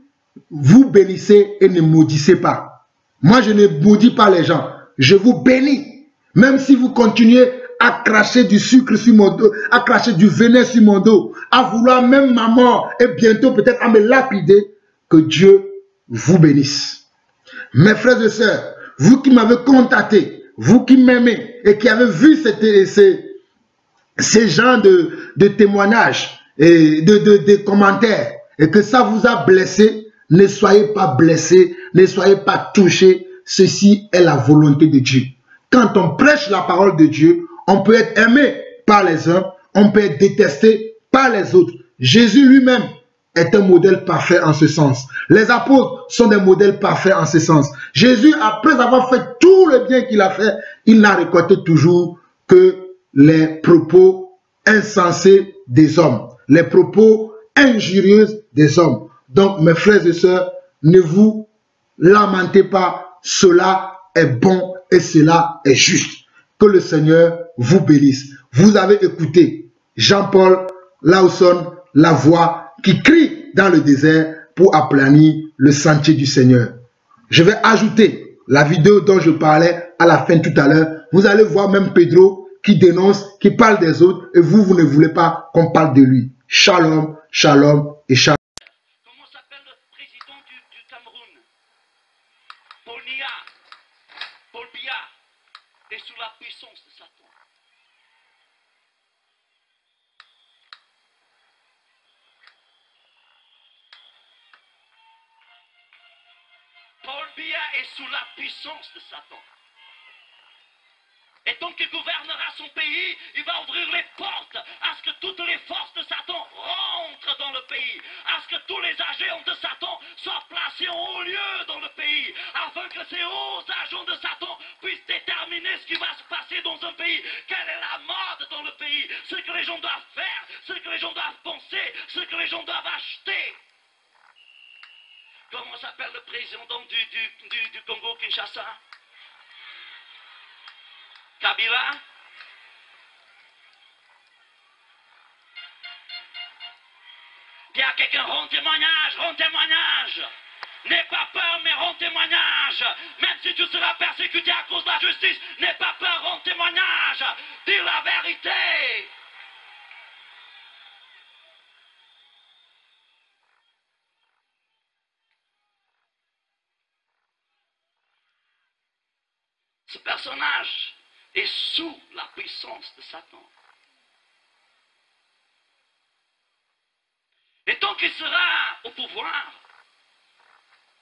vous bénissez et ne maudissez pas. Moi, je ne maudis pas les gens. Je vous bénis. Même si vous continuez à cracher du sucre sur mon dos, à cracher du venin sur mon dos, à vouloir même ma mort et bientôt peut-être à me lapider, que Dieu vous bénisse. Mes frères et sœurs, vous qui m'avez contacté, vous qui m'aimez et qui avez vu ces genres de témoignages et de commentaires et que ça vous a blessé, ne soyez pas blessés, ne soyez pas touchés. Ceci est la volonté de Dieu. Quand on prêche la parole de Dieu, on peut être aimé par les uns, on peut être détesté par les autres. Jésus lui-même est un modèle parfait en ce sens. Les apôtres sont des modèles parfaits en ce sens. Jésus, après avoir fait tout le bien qu'il a fait, il n'a récolté toujours que les propos insensés des hommes, les propos injurieux des hommes. Donc, mes frères et sœurs, ne vous lamentez pas, cela est bon et cela est juste. Que le Seigneur vous bénisse. Vous avez écouté Jean-Paul Lawson, la voix qui crie dans le désert pour aplanir le sentier du Seigneur. Je vais ajouter la vidéo dont je parlais à la fin tout à l'heure. Vous allez voir même Pedro qui dénonce, qui parle des autres et vous, vous ne voulez pas qu'on parle de lui. Shalom, shalom et shalom. Comment s'appelle le président du Cameroun? Paul Biya. Paul Biya est sous la puissance de Satan. Paul Biya est sous la puissance de Satan. Et donc il gouvernera son pays, il va ouvrir les portes à ce que toutes les forces de Satan rentrent dans le pays, à ce que tous les agents de Satan soient placés en haut lieu dans le pays, afin que ces hauts agents de Satan puissent déterminer ce qui va se passer dans un pays, quelle est la mode dans le pays, ce que les gens doivent faire, ce que les gens doivent penser, ce que les gens doivent acheter. Comment s'appelle le président du Congo-Kinshasa? Kabila? Dis à quelqu'un, rends témoignage, rends témoignage. N'aie pas peur, mais rends témoignage. Même si tu seras persécuté à cause de la justice, n'aie pas peur, rends témoignage. Dis la vérité. Ce personnage est sous la puissance de Satan. Et tant qu'il sera au pouvoir,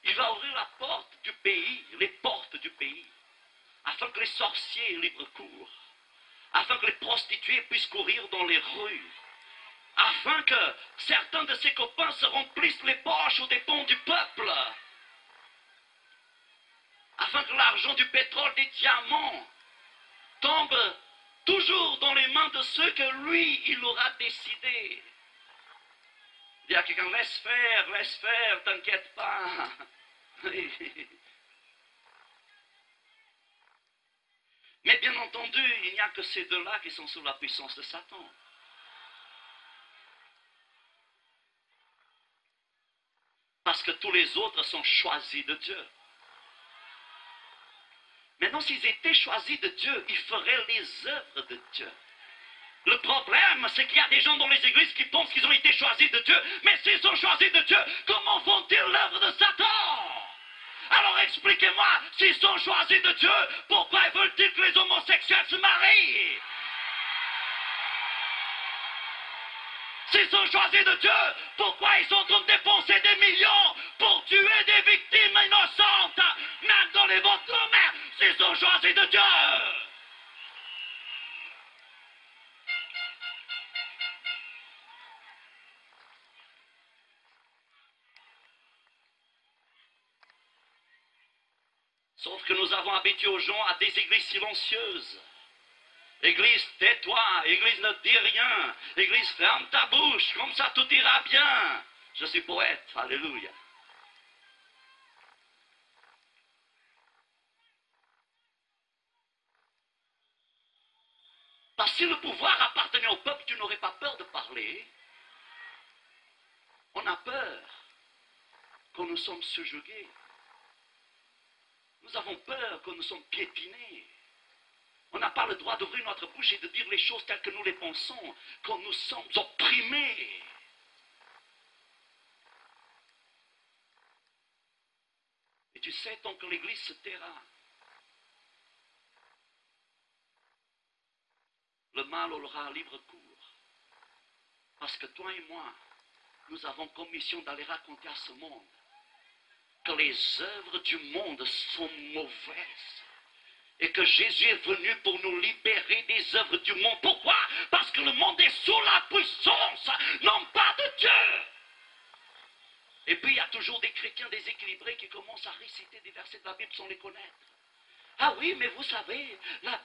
il va ouvrir la porte du pays, les portes du pays, afin que les sorciers libres courent, afin que les prostituées puissent courir dans les rues, afin que certains de ses copains se remplissent les poches aux dépens du peuple, afin que l'argent du pétrole, des diamants, tombe toujours dans les mains de ceux que lui, il aura décidé. Il y a quelqu'un, laisse faire, t'inquiète pas. Mais bien entendu, il n'y a que ces deux-là qui sont sous la puissance de Satan. Parce que tous les autres sont choisis de Dieu. Maintenant, s'ils étaient choisis de Dieu, ils feraient les œuvres de Dieu. Le problème, c'est qu'il y a des gens dans les églises qui pensent qu'ils ont été choisis de Dieu. Mais s'ils sont choisis de Dieu, comment font-ils l'œuvre de Satan? Alors expliquez-moi, s'ils sont choisis de Dieu, pourquoi veulent-ils que les homosexuels se marient? S'ils sont choisis de Dieu, pourquoi ils sont en train de dépenser des millions pour tuer des victimes innocentes, même dans les ventres de mère, s'ils sont choisis de Dieu? Sauf que nous avons habitué aux gens à des églises silencieuses. Église, tais-toi. Église, ne dis rien. Église, ferme ta bouche. Comme ça, tout ira bien. Je suis poète. Alléluia. Parce que si le pouvoir appartenait au peuple, tu n'aurais pas peur de parler. On a peur quand nous sommes subjugués. Nous avons peur quand nous sommes piétinés. On n'a pas le droit d'ouvrir notre bouche et de dire les choses telles que nous les pensons quand nous sommes opprimés. Et Tu sais, tant que l'Église se taira, le mal aura libre cours. Parce que toi et moi, nous avons comme mission d'aller raconter à ce monde que les œuvres du monde sont mauvaises. Et que Jésus est venu pour nous libérer des œuvres du monde. Pourquoi? Parce que le monde est sous la puissance, non pas de Dieu. Et puis il y a toujours des chrétiens déséquilibrés qui commencent à réciter des versets de la Bible sans les connaître. Ah oui, mais vous savez, la